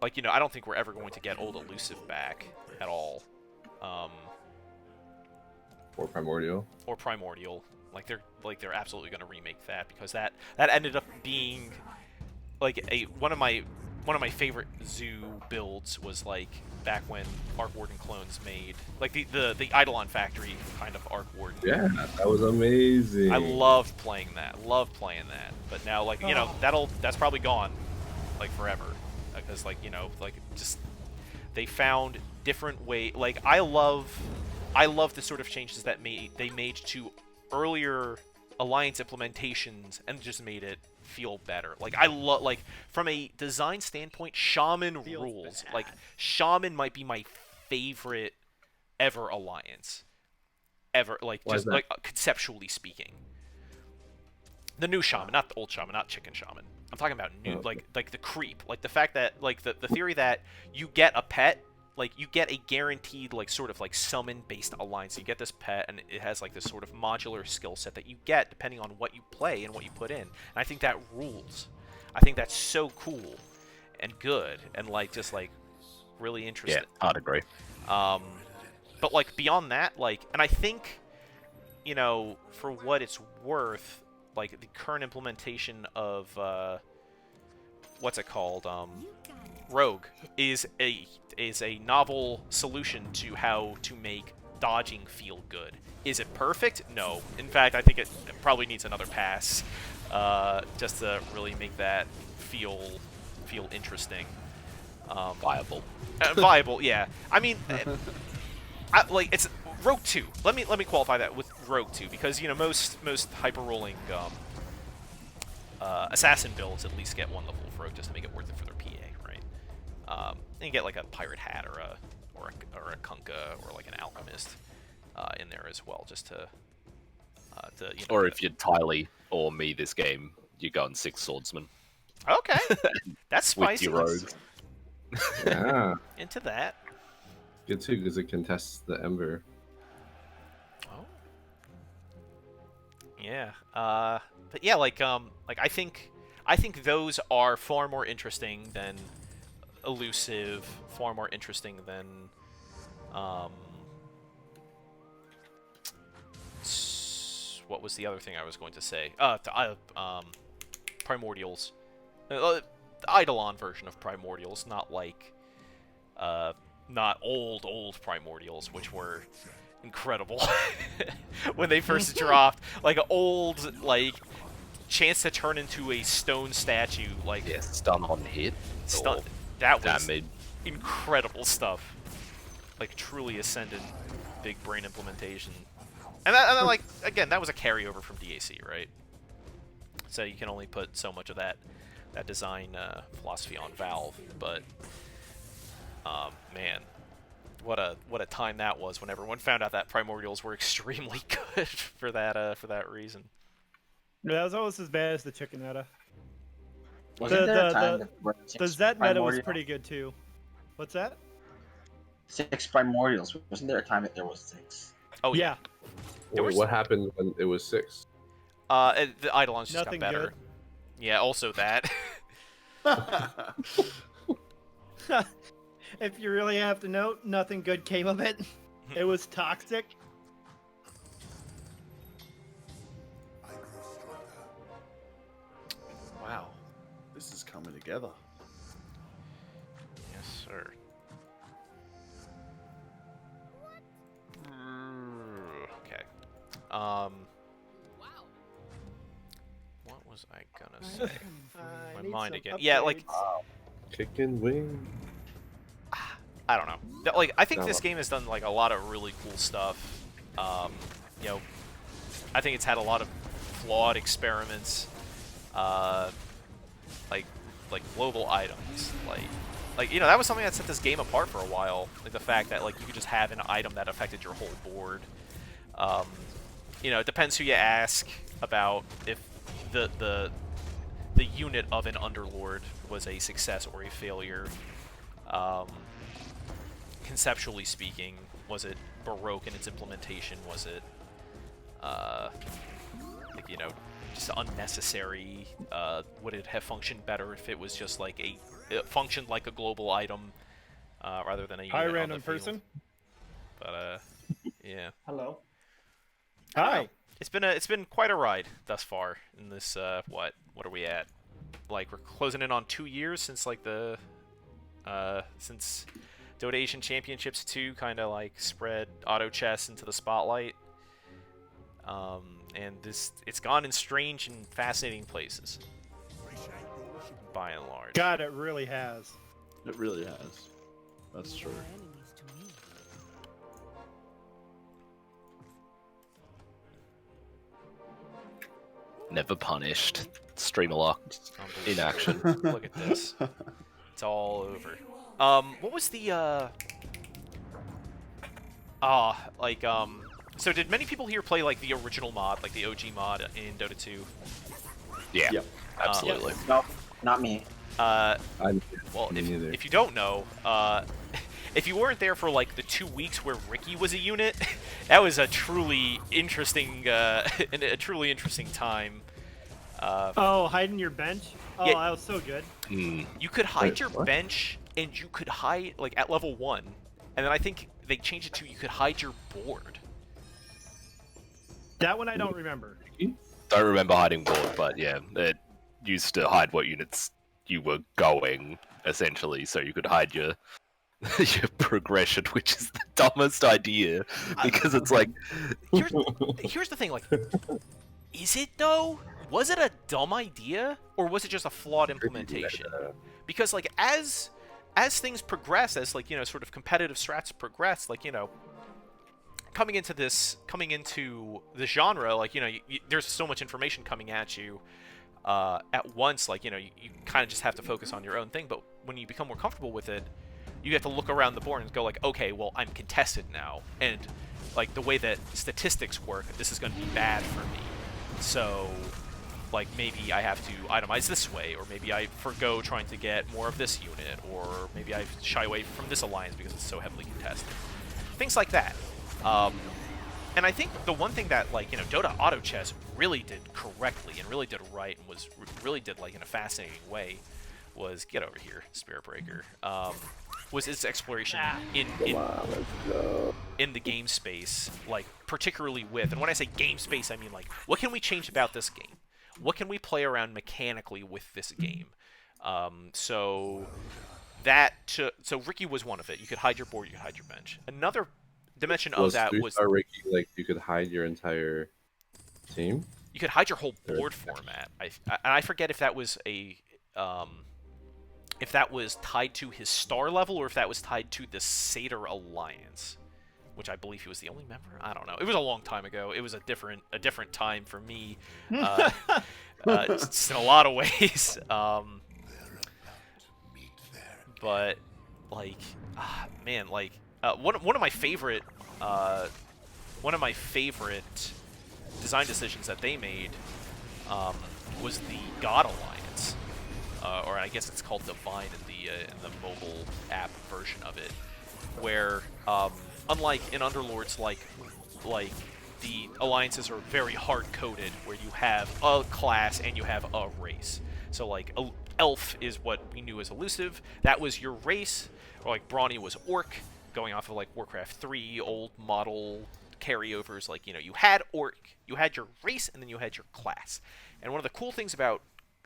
Like, you know, I don't think we're ever going to get Old Elusive back at all. Or Primordial. Or Primordial. Like, they're absolutely going to remake that, because that ended up being like one of my favorite zoo builds was like back when Arc Warden clones made like the Eidolon Factory kind of Arc Warden. Yeah, that was amazing. I loved playing that. But now, like, you know, that's probably gone like forever, because like, you know, like just they found different way. Like, I love the sort of changes that they made to earlier alliance implementations and just made it feel better. Like, I love, like, from a design standpoint, Shaman rules. Like, Shaman might be my favorite ever alliance. Ever, like, just like conceptually speaking. The new Shaman, not the old Shaman, not Chicken Shaman. I'm talking about new, like the creep, like the fact that, like, the theory that you get a pet, like, you get a guaranteed, like, sort of, like, summon-based alliance. You get this pet, and it has, like, this sort of modular skill set that you get depending on what you play and what you put in. And I think that rules. I think that's so cool and good and, like, just, like, really interesting. Yeah, I'd agree. But, like, beyond that, like, and I think, you know, for what it's worth, like, the current implementation of, what's it called? Rogue is a novel solution to how to make dodging feel good. Is it perfect? No. In fact, I think it probably needs another pass, just to really make that feel interesting. Viable. Viable, yeah. I mean, like, it's Rogue 2. Let me qualify that with Rogue 2, because, you know, most hyper rolling assassin builds at least get one level of Rogue just to make it worth it for their PA. And you get like a pirate hat or a kunkka or like an alchemist in there as well, just to you know. Or if you're Tylee or me this game, you're going 6 swordsman. Okay, that's spicy. With your rogue. Yeah. Into that. Good too, because it contests the Ember. Oh. Yeah. But yeah, like I think those are far more interesting than Elusive, far more interesting than what was the other thing I was going to say? Primordials. Eidolon version of Primordials, not like not old Primordials, which were incredible when they first dropped. Like an old chance to turn into a stone statue, like Yeah, stun on hit. stun. or That was damage. incredible stuff. Like truly ascendant, big brain implementation. And then like again, that was a carryover from DAC, right? So you can only put so much of that design philosophy on Valve, but man, what a time that was when everyone found out that Primordials were extremely good for that reason. That was almost as bad as the chicken meta. Wasn't there a time that there were The six Zed meta was primordials? pretty good too. What's that? 6 primordials. Wasn't there a time that there was 6? Oh Yeah, There was- What happened when it was 6? the Eidolons just got nothing better. good. Yeah, also that. If you really have to know, nothing good came of it. It was toxic. Wow, this is coming together. Yes, sir. Okay. What was I gonna say? My mind again. Yeah, like Chicken wing. I don't know. Like I think No. this game has done like a lot of really cool stuff. You know, I think it's had a lot of flawed experiments. Like global items. Like you know, that was something that set this game apart for a while. Like the fact that like you could just have an item that affected your whole board. You know, it depends who you ask about if the unit of an Underlord was a success or a failure. Conceptually speaking, was it baroque in its implementation? Was it, like, you know, just unnecessary? Would it have functioned better if it was just like it functioned like a global item rather than a unit Hi, on random the field? person. But yeah. Hello. Hi. It's been quite a ride thus far in this what are we at? Like we're closing in on 2 years since like the since Dota Asian Championships 2 kind of like spread auto chess into the spotlight. And it's gone in strange and fascinating places. By and large. God, it really has. It really has. That's true. Never punished. Streamer locked. In action. Look at this. It's all over. What was the so did many people here play like the original mod, like the OG mod in Dota 2? Yeah, Yep. absolutely. No, not me. Well, Me neither. if you don't know, if you weren't there for like the 2 weeks where Ricky was a unit, that was a truly interesting, a truly interesting time. Oh, hiding your bench? Oh, Yeah. that was so good. You could hide Wait, your what? bench, and you could hide like at level 1, and then I think they changed it to you could hide your board. That one I don't remember. Don't remember hiding board, but yeah, it used to hide what units you were going, essentially, so you could hide your your progression, which is the dumbest idea, because it's like, Here's the thing, like, is it though? Was it a dumb idea, or was it just a flawed implementation? Because like as things progress, as like, you know, sort of competitive strats progress, like, you know, coming into the genre, like, you know, there's so much information coming at you at once, like, you know, you kind of just have to focus on your own thing. But when you become more comfortable with it, you have to look around the board and go like, okay, well, I'm contested now, and like the way that statistics work, this is going to be bad for me. So like maybe I have to itemize this way, or maybe I forgo trying to get more of this unit, or maybe I shy away from this alliance because it's so heavily contested. Things like that. And I think the one thing that, like, you know, Dota Auto Chess really did correctly and really did right and was really did like in a fascinating way was, get over here, Spirit Breaker, was its exploration in the game space, like particularly with, and when I say game space, I mean like, what can we change about this game? What can we play around mechanically with this game? So Ricky was one of it. You could hide your board, you could hide your bench. Another dimension of Was that was three-star Ricky like you could hide your entire team? you could hide your whole board format. I forget if that was tied to his star level or if that was tied to the Satyr Alliance, which I believe he was the only member. I don't know. It was a long time ago. It was a different time for me, just in a lot of ways. But like, man, like one of my favorite design decisions that they made was the God Alliance, or I guess it's called Divine in the mobile app version of it, where unlike in Underlords, like the alliances are very hard coded, where you have a class and you have a race. So like Elf is what we knew as elusive. That was your race. Or like Brawny was Orc, going off of like Warcraft 3 old model carryovers. Like, you know, you had Orc, you had your race, and then you had your class. And one of the cool things about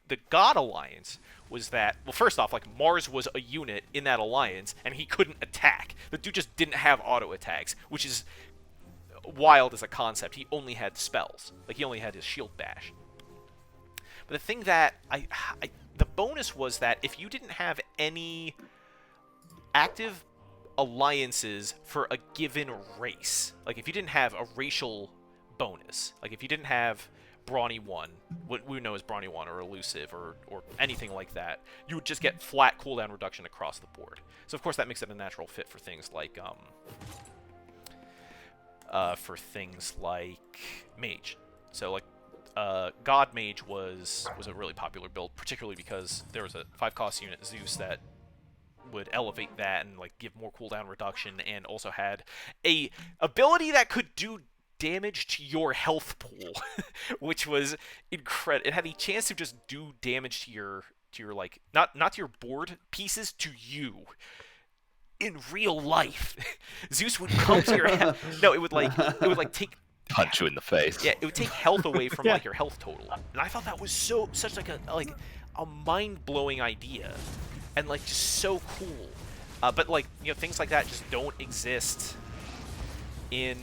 the God Alliance was that, well, first off, like Mars was a unit in that alliance, and he couldn't attack. The dude just didn't have auto attacks, which is wild as a concept. He only had spells. Like, he only had his shield bash. But the thing that the bonus was that if you didn't have any active alliances for a given race, like if you didn't have a racial bonus, like if you didn't have Brawny 1, what we know as Brawny 1 or Elusive or anything like that, you would just get flat cooldown reduction across the board. So of course that makes it a natural fit for things like Mage. So like God Mage was a really popular build, particularly because there was a 5-cost unit, Zeus, that would elevate that and like give more cooldown reduction, and also had a ability that could do damage to your health pool, which was incredible. It had a chance to just do damage to your like not to your board pieces, to you in real life. Zeus would come to your health. No, it would take Punch you in the face. Yeah, it would take health away from like your health total, and I thought that was such like a mind-blowing idea, and like just so cool. But like, you know, things like that just don't exist in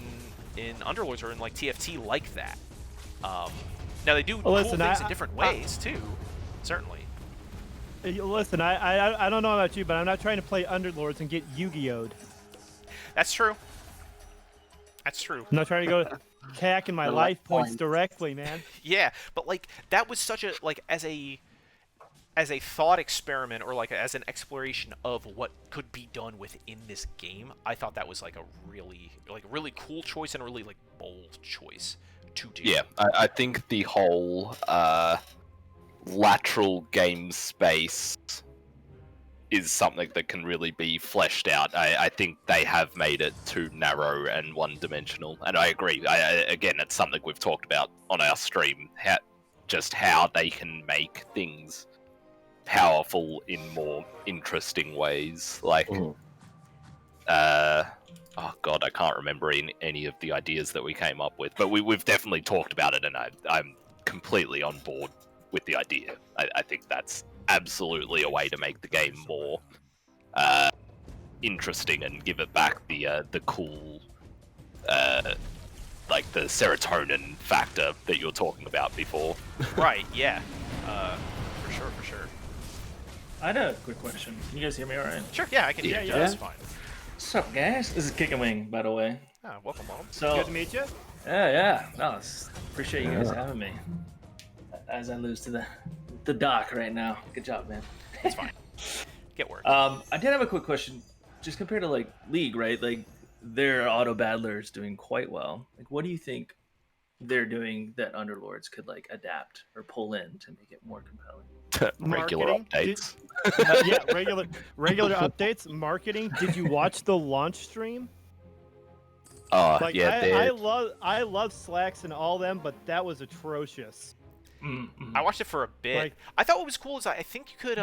Underlords or in like TFT like that. Now they do cool things in different ways too, certainly. Listen, I don't know about you, but I'm not trying to play Underlords and get Yu-Gi-Oh'd. That's true. That's true. I'm not trying to go CAC in my life points directly, man. Yeah, but like that was such a like as a thought experiment, or like as an exploration of what could be done within this game. I thought that was like a really cool choice and a really like bold choice to do. Yeah, I think the whole lateral game space is something that can really be fleshed out. I think they have made it too narrow and one-dimensional, and I agree. Again, it's something we've talked about on our stream, how they can make things powerful in more interesting ways. Like, oh god, I can't remember any of the ideas that we came up with, but we've definitely talked about it, and I'm completely on board with the idea. I think that's absolutely a way to make the game more interesting and give it back the cool like the serotonin factor that you were talking about before. Right, yeah. For sure. I had a quick question. Can you guys hear me all right? Sure, yeah, I can hear you. That's fine. What's up, guys? This is Kick and Wing, by the way. Welcome, Mom. So, Good to meet you. Yeah. No, appreciate you guys having me. As I lose to the doc right now. Good job, man. It's fine. Get work. I did have a quick question. Just compared to like League, right? Like their auto battler is doing quite well. Like, what do you think they're doing that Underlords could like adapt or pull in to make it more compelling? Regular Marketing? updates. Yeah, regular updates. Marketing. Did you watch the launch stream? Like, yeah, I love Slacks and all them, but that was atrocious. Mm-hmm. I watched it for a bit. Like, I thought what was cool is I think you could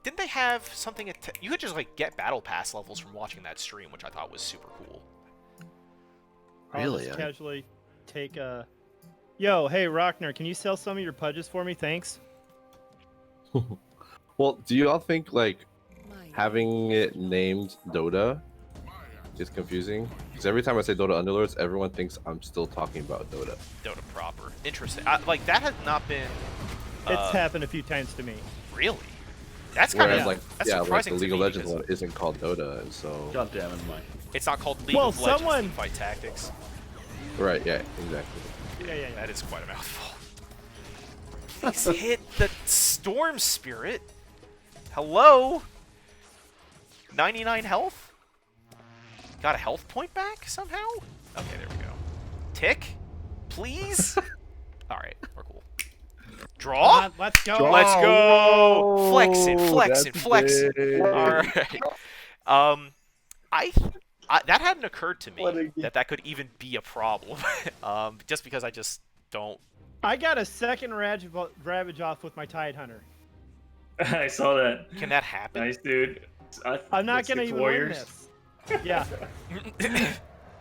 didn't they have something you could just like get battle pass levels from watching that stream, which I thought was super cool. I'll Really? just casually take a. Yo, hey rRokanr, can you sell some of your pudges for me? Thanks. Well, do you all think like having it named Dota is confusing? Because every time I say Dota Underlords, everyone thinks I'm still talking about Dota. Dota proper. Interesting. Like that has not been. It's happened a few times to me. Really? That's kind Whereas of like that's like surprising the to League of me Legends because one isn't called Dota, and so God damn it, Mike. it's not called League Well, of Legends someone- Teamfight Tactics. right, yeah, exactly. Yeah. That is quite a mouthful. He's hit the Storm Spirit. Hello? 99 health? Got a health point back somehow? Okay, there we go. Tick? Please? Alright, we're cool. Draw? Let's go. Let's go! Whoa, Flexing, flexing, that's flexing. big. Alright. I that hadn't occurred to me that could even be a problem. Just because I just don't. I got a second Ravage off with my Tide Hunter. I saw that. Can that happen? Nice, dude. I'm not Six gonna even warriors. win this. Yeah.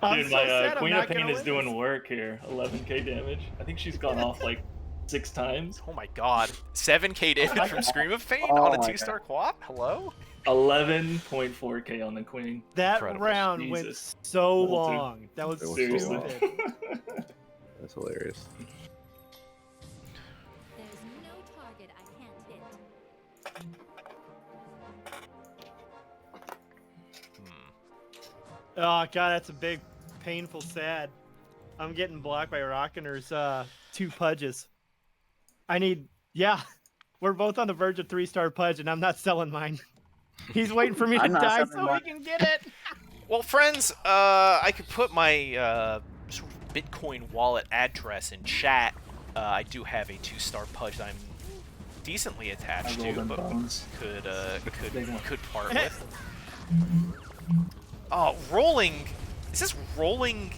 I'm Dude, so my sad I'm Queen not of Pain gonna is win doing this. work here. 11k damage. I think she's gone off like 6 times. Oh my god. 7k damage from Scream of Pain Oh on a my 2-star quad? Hello? 11.4k on the Queen. That Incredible. round went Jesus. so Level 2. long. That was It was Seriously. stupid. That's hilarious. There's no target I can't hit. Oh god, that's a big, painful sad. I'm getting blocked by rRokanr's 2 pudges. Yeah, we're both on the verge of 3-star pudge, and I'm not selling mine. He's waiting for me to I'm not die selling so he mine. can get it. Well, friends, I could put my sort of Bitcoin wallet address in chat. I do have a 2-star pudge that I'm decently attached I rolled to, in but bones. Big one. could part with. Oh, rolling! Is this rolling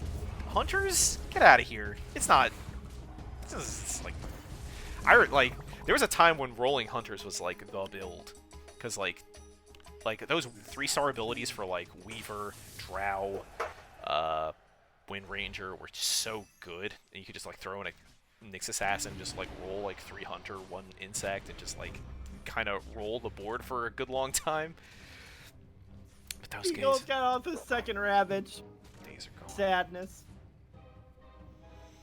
hunters? Get out of here! It's not. It's like there was a time when rolling hunters was like the build, because like those 3-star abilities for like Weaver, Drow, Wind Ranger were just so good. And you could just like throw in a Nyx Assassin, just like roll like 3 hunter, 1 insect, and just like kind of roll the board for a good long time. But those Eagles got off his second Ravage. days are gone. Sadness.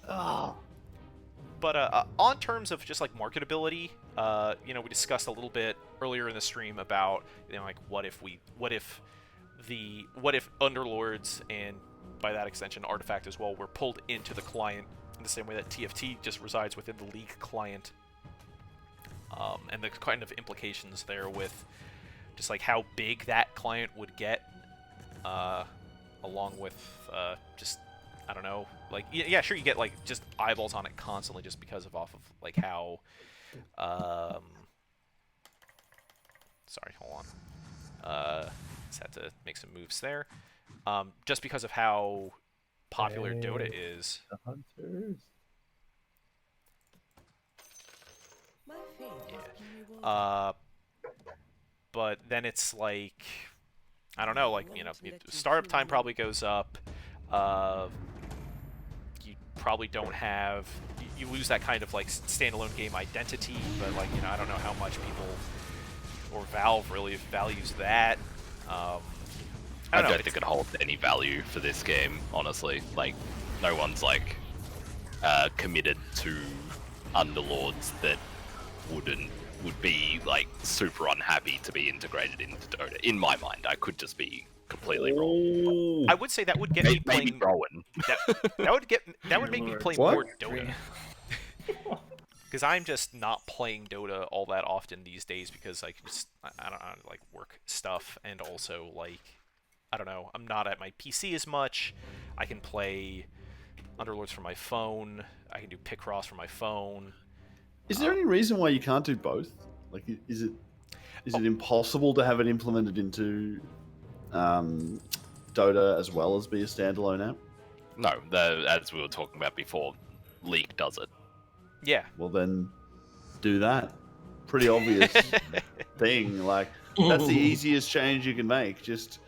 Oh. But on terms of just like marketability, we discussed a little bit earlier in the stream about like what if Underlords, and by that extension Artifact as well, were pulled into the client in the same way that TFT just resides within the League client, and the kind of implications there with just like how big that client would get, along with just, I don't know, like, yeah, sure, you get like just eyeballs on it constantly just because of off of like how, sorry, hold on, just had to make some moves there, just because of how popular Dota is. The hunters. Yeah. But then it's like, I don't know, like, startup time probably goes up. You probably don't have, you lose that kind of like standalone game identity, but like, I don't know how much people or Valve really values that. I know, don't think it holds any value for this game, honestly. Like, no one's like committed to Underlords that would be like super unhappy to be integrated into Dota. In my mind, I could just be completely wrong. I would say that would get me Maybe playing. Rowan. That would make me play What? more Dota. Because I'm just not playing Dota all that often these days because I don't know, like work stuff, and also like, I don't know, I'm not at my PC as much. I can play Underlords from my phone. I can do Picross from my phone. Is there any reason why you can't do both? Like, is it impossible to have it implemented into Dota as well as be a standalone app? No, as we were talking about before, League does it. Yeah. Well, then do that. Pretty obvious thing. Like, that's the easiest change you can make. Just,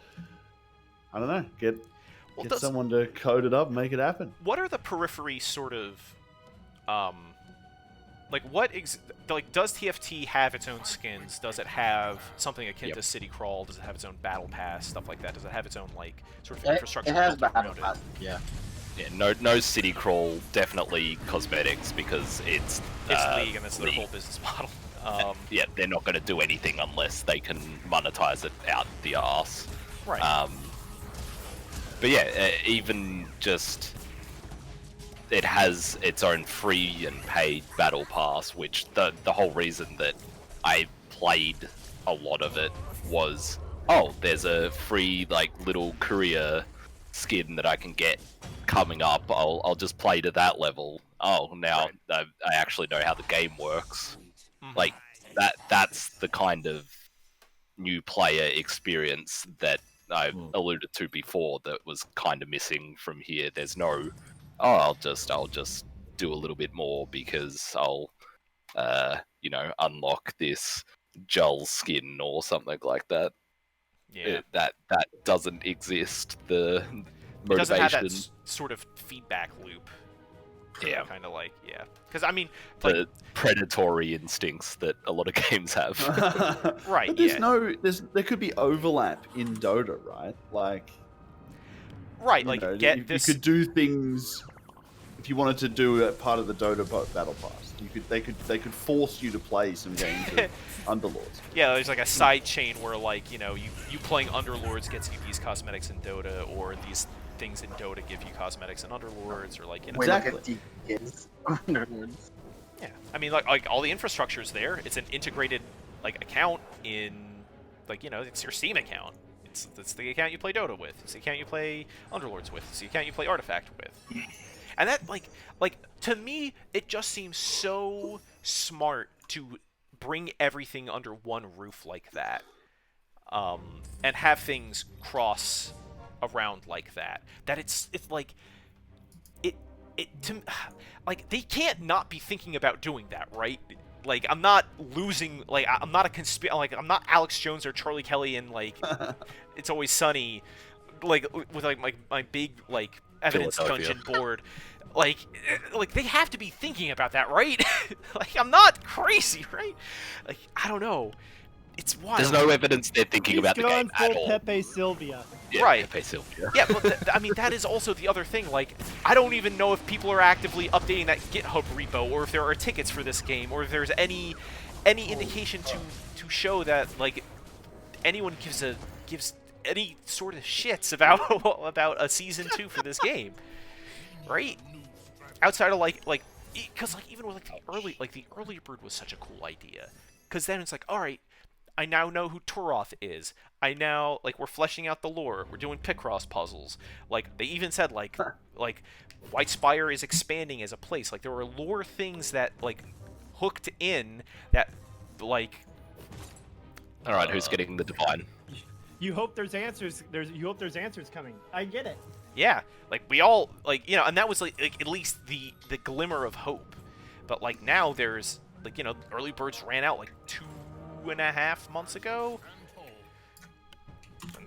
I don't know, get someone to code it up and make it happen. What are the periphery sort of does TFT have its own skins? Does it have something akin Yep. to City Crawl? Does it have its own battle pass, stuff like that? Does it have its own like sort of It infrastructure has built battle around pass. it? Yeah. Yeah, no city crawl, definitely cosmetics because it's It's League, and that's their League. whole business model. Yeah, they're not going to do anything unless they can monetize it out the arse. Right. But yeah, even just it has its own free and paid battle pass, which the whole reason that I played a lot of it was, oh, there's a free like little courier skin that I can get coming up. I'll just play to that level. Oh, now I actually know how the game works. Like that's the kind of new player experience that I alluded to before that was kind of missing from here. There's no, oh, I'll just do a little bit more because I'll unlock this gel skin or something like that. Yeah. That doesn't exist. The It doesn't have motivation, that sort of feedback loop. Yeah. Kind of like, yeah. Because, I mean, like, the predatory instincts that a lot of games have. right, But there's yeah. there could be overlap in Dota, right? Like, Right, you like, know, get you this... could do things if you wanted to do a part of the Dota battle pass. They could force you to play some games of Underlords. Yeah, there's like a side chain where, like, you know, you playing Underlords gets you these cosmetics in Dota, or these things in Dota give you cosmetics in Underlords, or like, you know. Wait, Exactly. look at Deacon's Underlords. Yeah, I mean, like all the infrastructure's there. It's an integrated like account in, like, you know, it's your Steam account. It's the account you play Dota with. It's the account you play Underlords with. It's the account you play Artifact with. And that, like to me, it just seems so smart to bring everything under one roof like that, and have things cross around like that. That it's like like they can't not be thinking about doing that, right? Like, I'm not losing, like, I'm not I'm not Alex Jones or Charlie Kelly in, like, It's Always Sunny, like, with, like, my big, like, evidence Philadelphia. dungeon board. Like, they have to be thinking about that, right? Like, I'm not crazy, right? Like, I don't know. It's wild. There's no evidence they're thinking He's about the gone game at full all. Pepe Sylvia. Yeah, Right. Pepe Sylvia. Yeah, but I mean, that is also the other thing. Like, I don't even know if people are actively updating that GitHub repo, or if there are tickets for this game, or if there's any indication to show that, like, anyone gives any sort of shits about a season 2 for this game, right? Outside of because even with the early bird was such a cool idea, because then it's like, all right, I now know who Toroth is. I now, like, we're fleshing out the lore. We're doing Picross puzzles. Like, they even said, like White Spire is expanding as a place. Like, there were lore things that, like, hooked in that, like... All right, who's getting the divine? You hope there's answers. You hope there's answers coming. I get it. Yeah, like, we all, like, you know, and that was, like at least the glimmer of hope. But, like, now there's, like, you know, early birds ran out, like, 2.5 months ago.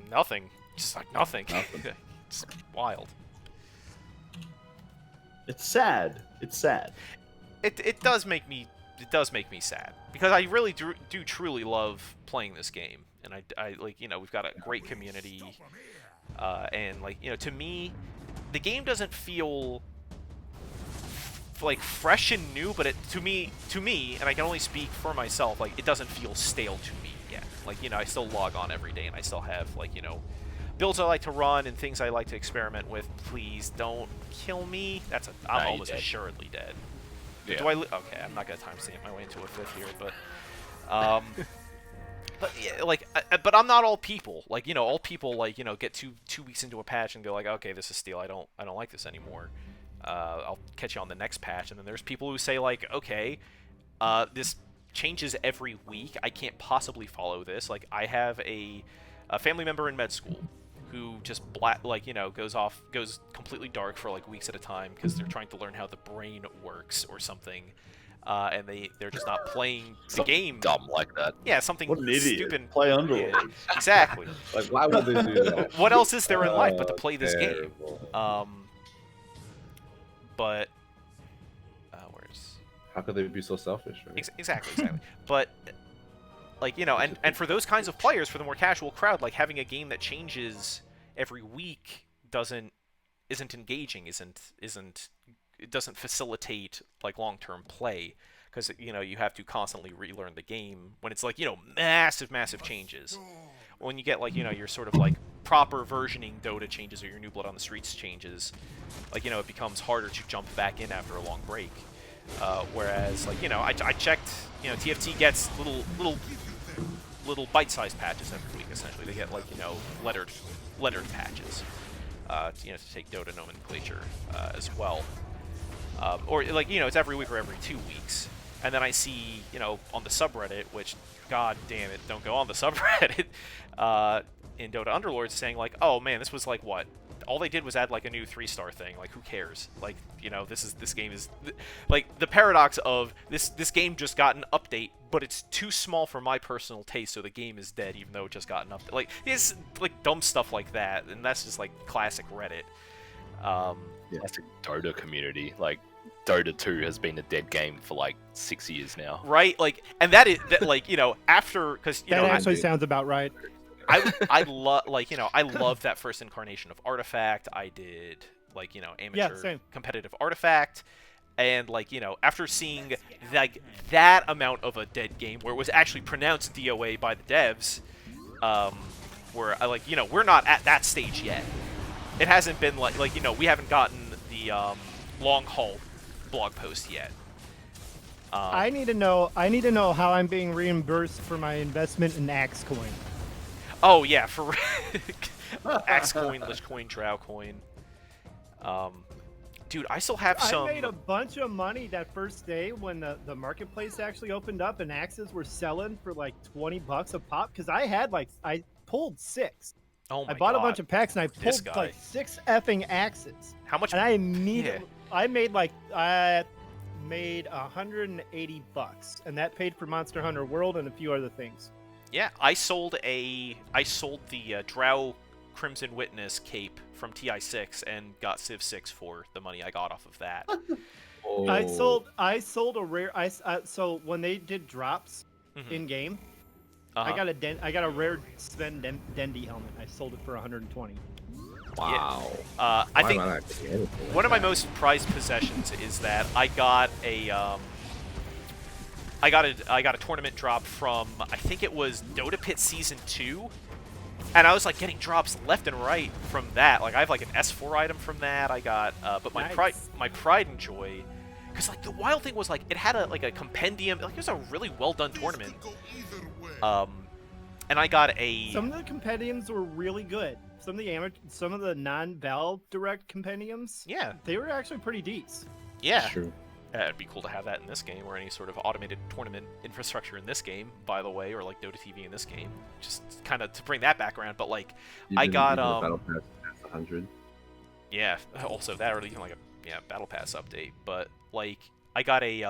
Nothing. Just like nothing. It's wild. It's sad. It's sad. It does make me sad, because I really do truly love playing this game, and I like, you know, we've got a great community, and, like, you know, to me, the game doesn't feel like fresh and new, but to me, and I can only speak for myself, like, it doesn't feel stale to me yet. Like, you know, I still log on every day, and I still have, like, you know, builds I like to run and things I like to experiment with. Please don't kill me. I'm almost assuredly dead. Yeah. Do I? Okay, I'm not gonna timestamp my way into a fifth here, but, but yeah, like, but I'm not all people. Like, you know, all people, like, you know, get two weeks into a patch and go like, okay, this is stale. I don't like this anymore. I'll catch you on the next patch. And then there's people who say, like, okay, this changes every week. I can't possibly follow this. Like, I have a family member in med school who just goes completely dark for, like, weeks at a time because they're trying to learn how the brain works or something, and they're just not playing the game. Dumb like that. Yeah, something What an idiot. stupid. Play Underlords. Yeah, exactly. Like, why would they do that? What else is there in life but to play this game? Terrible. But How could they be so selfish? Right? Exactly. But like, you know, and for those kinds of players, for the more casual crowd, like having a game that changes every week isn't engaging, it doesn't facilitate like long-term play, because you know you have to constantly relearn the game when it's like, you know, massive changes. When you get like, you know, your sort of like proper versioning Dota changes or your New Blood on the Streets changes, like, you know, it becomes harder to jump back in after a long break. Whereas, like, you know, I checked, you know, TFT gets little bite-sized patches every week. Essentially, they get like, you know, lettered patches, you know, to take Dota nomenclature as well. Or like, you know, it's every week or every 2 weeks. And then I see, you know, on the subreddit, which, god damn it, don't go on the subreddit, in DotA Underlords saying like, oh man, this was like what? All they did was add like a new 3-star thing. Like, who cares? Like, you know, this game is like the paradox of this game just got an update, but it's too small for my personal taste, so the game is dead even though it just got an update. Like, it's like dumb stuff like that, and that's just like classic Reddit. Classic Dota community. Like, Dota 2 has been a dead game for like 6 years now. Right? Like, and that like, you know, after, because you That know, actually sounds about right. I love, like, you know, I love that first incarnation of Artifact. I did, like, you know, amateur competitive Artifact, and like, you know, after seeing like that amount of a dead game where it was actually pronounced DOA by the devs, where I, like, you know, we're not at that stage yet. It hasn't been like, you know, we haven't gotten the long haul blog post yet. I need to know how I'm being reimbursed for my investment in Axe Coin. Oh yeah, for Axe Coin, Lich Coin, Drow Coin. Dude, I still have some. I made a bunch of money that first day when the marketplace actually opened up and axes were selling for like $20 a pop, because I pulled 6. Oh my I bought God. a bunch of packs and I pulled like 6 effing axes. How much? And I immediately I made $180, and that paid for Monster Hunter World and a few other things. Yeah, I sold the Drow Crimson Witness cape from TI6 and got Civ 6 for the money I got off of that. Oh. I sold a rare. So when they did drops in game, I got a rare Sven Dendi helmet. I sold it for 120. Wow. I Why think am I not getting anything like one of my that? most prized possessions is that I got a tournament drop from, I think it was Dota Pit Season 2, and I was like getting drops left and right from that. Like, I have like an S4 item from that. I got, but my pride and joy, because like the wild thing was like it had a compendium. Like, it was a really well done tournament. And I got Some of the compendiums were really good. Some of the non-Valve direct compendiums, yeah, they were actually pretty decent. Yeah. It's true. It'd be cool to have that in this game, or any sort of automated tournament infrastructure in this game, by the way, or like Dota TV in this game. Just kind of to bring that background, but like, I got Battle Pass past 100. Yeah, also that, or even like a Battle Pass update. But like, I got a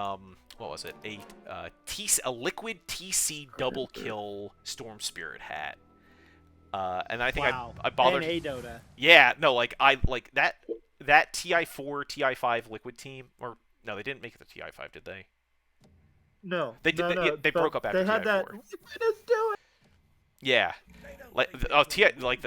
what was it? A liquid TC double kill Storm Spirit hat. And I think I bothered. NA Dota. Yeah, no, like I like that TI4 TI5 liquid team, or no, they didn't make it the TI5, did they? No, they did. No, they broke up after they had TI4. that. Let's do it. Yeah, like the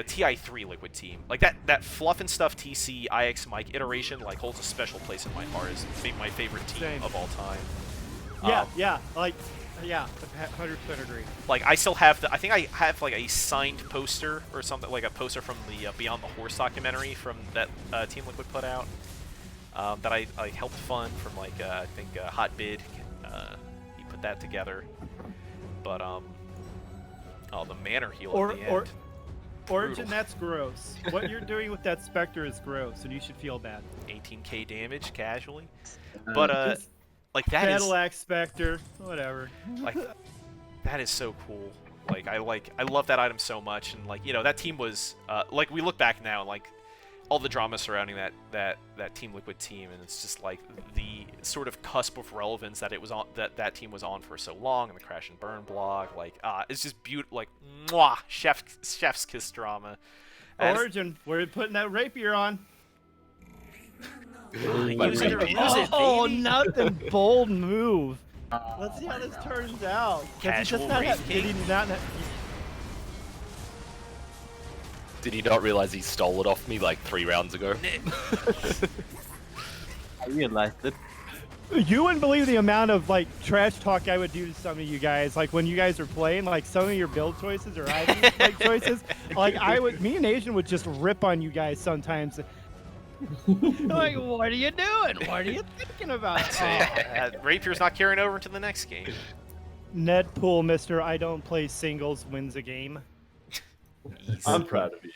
TI3 liquid team, like that fluff and stuff TC IX Mike iteration, like holds a special place in my heart. Is my favorite team of all time. Yeah, 100% agree. Like, I still have I think I have like a signed poster or something, like a poster from the Beyond the Horse documentary from that Team Liquid put out, that I helped fund from, like, I think Hotbid, he put that together. But oh, the Manor Heal at the end. Origin, that's gross. What you're doing with that Spectre is gross, and you should feel bad. 18k damage casually, but like that Battle Axe Spectre, whatever. Like, that is so cool. Like, I love that item so much, and like, you know, that team was like, we look back now and like all the drama surrounding that Team Liquid team, and it's just like the sort of cusp of relevance that it was on, that team was on for so long, and the Crash and Burn blog, like it's just beautiful, like mwah, chef's kiss drama. And Origin, we're putting that rapier on. Use it or lose it, Oh, baby. nothing bold move. Let's see how my this God. turns out. Does he Casual just not Wraith have, did he King. not? Did he not realize he stole it off me like 3 rounds ago? I realized it. You wouldn't believe the amount of like trash talk I would do to some of you guys. Like when you guys are playing, like some of your build choices or item like choices. Like me and Asian would just rip on you guys sometimes. Like, what are you doing? What are you thinking about? Rapier's not carrying over into the next game. Ned Pool, Mister, I don't play singles, wins a game. Easy. I'm proud of you.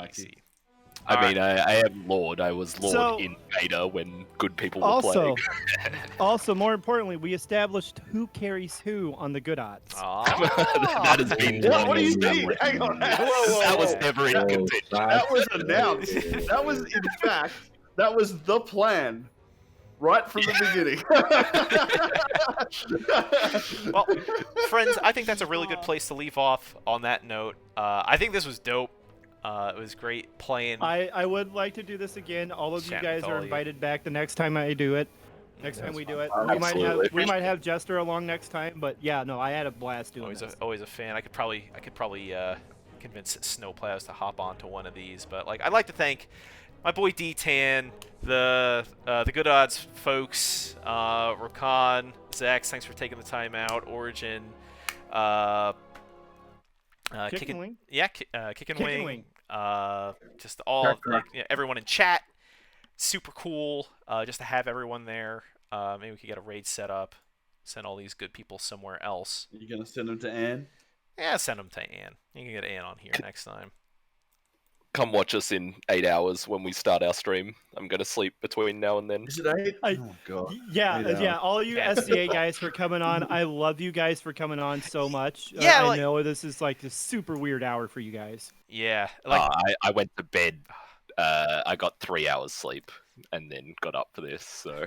Easy. I mean, Alright. I am Lord. I was Lord So- in beta when good people were playing. Also, more importantly, we established who carries who on the good odds. That has been What do you that mean? was- Hang on. Whoa, whoa, That was whoa. never in contention. That was announced. That was, in fact, that was the plan right from the beginning. Well, friends, I think that's a really good place to leave off on that note. I think this was dope. It was great playing. I would like to do this again. All of you Chat guys with are all you. invited back the next time I do it. Next time we do it, Absolutely. we might have Jester along next time. But yeah, no, I had a blast doing Always this. a fan. I could probably convince Snowplows to hop onto one of these. But like, I'd like to thank my boy dtan, the Good Odds folks, rRokanr, Zax, thanks for taking the time out, Origin, Kicking Wing. yeah, Kicking Kicking Wing. Wing. Just all like, everyone in chat, super cool. Just to have everyone there. Maybe we could get a raid set up, send all these good people somewhere else. You gonna send them to Anne? Yeah, send them to Ann. You can get Ann on here next time. Come watch us in 8 hours when we start our stream. I'm gonna sleep between now and then. Is it 8? Oh god. Yeah, 8 yeah. hours. All you Yeah. SCA guys for coming on. I love you guys for coming on so much. Yeah, I like- know this is like a super weird hour for you guys. Yeah, like I went to bed. I got 3 hours sleep and then got up for this. So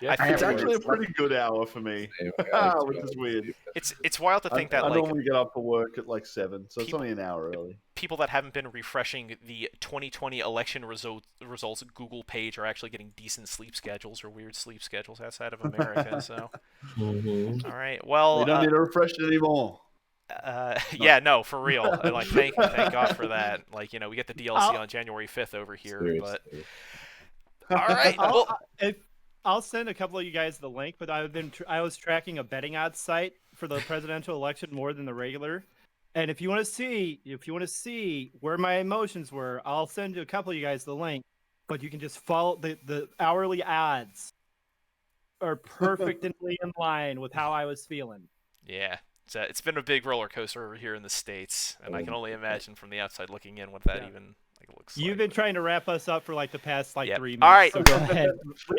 I It's think actually a pretty good hour for me, which is weird. it's wild to think I that like normally get up for work at like 7, so it's People- only an hour early. people that haven't been refreshing the 2020 election results Google page are actually getting decent sleep schedules or weird sleep schedules outside of America. So, all right, well, We don't need to refresh it anymore. yeah, no, for real. And, like, thank God for that. Like, you know, we get the DLC on January 5th over here, but all right, well, I'll send a couple of you guys the link, but I was tracking a betting odds site for the presidential election more than the regular. And if you want to see where my emotions were, I'll send you a couple of you guys the link. But you can just follow the hourly odds are perfectly in line with how I was feeling. yeah. It's been a big roller coaster over here in the States, and I can only imagine from the outside looking in what that even like looks like. You've been trying to wrap us up for like the past Yep. 3 minutes. All right. So go ahead.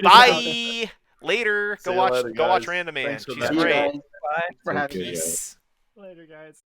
Bye. Later. See go you watch later, go watch guys. Random Man. Thanks for She's that. See you great. guys. Thanks for having me. Okay, Peace. Later, guys.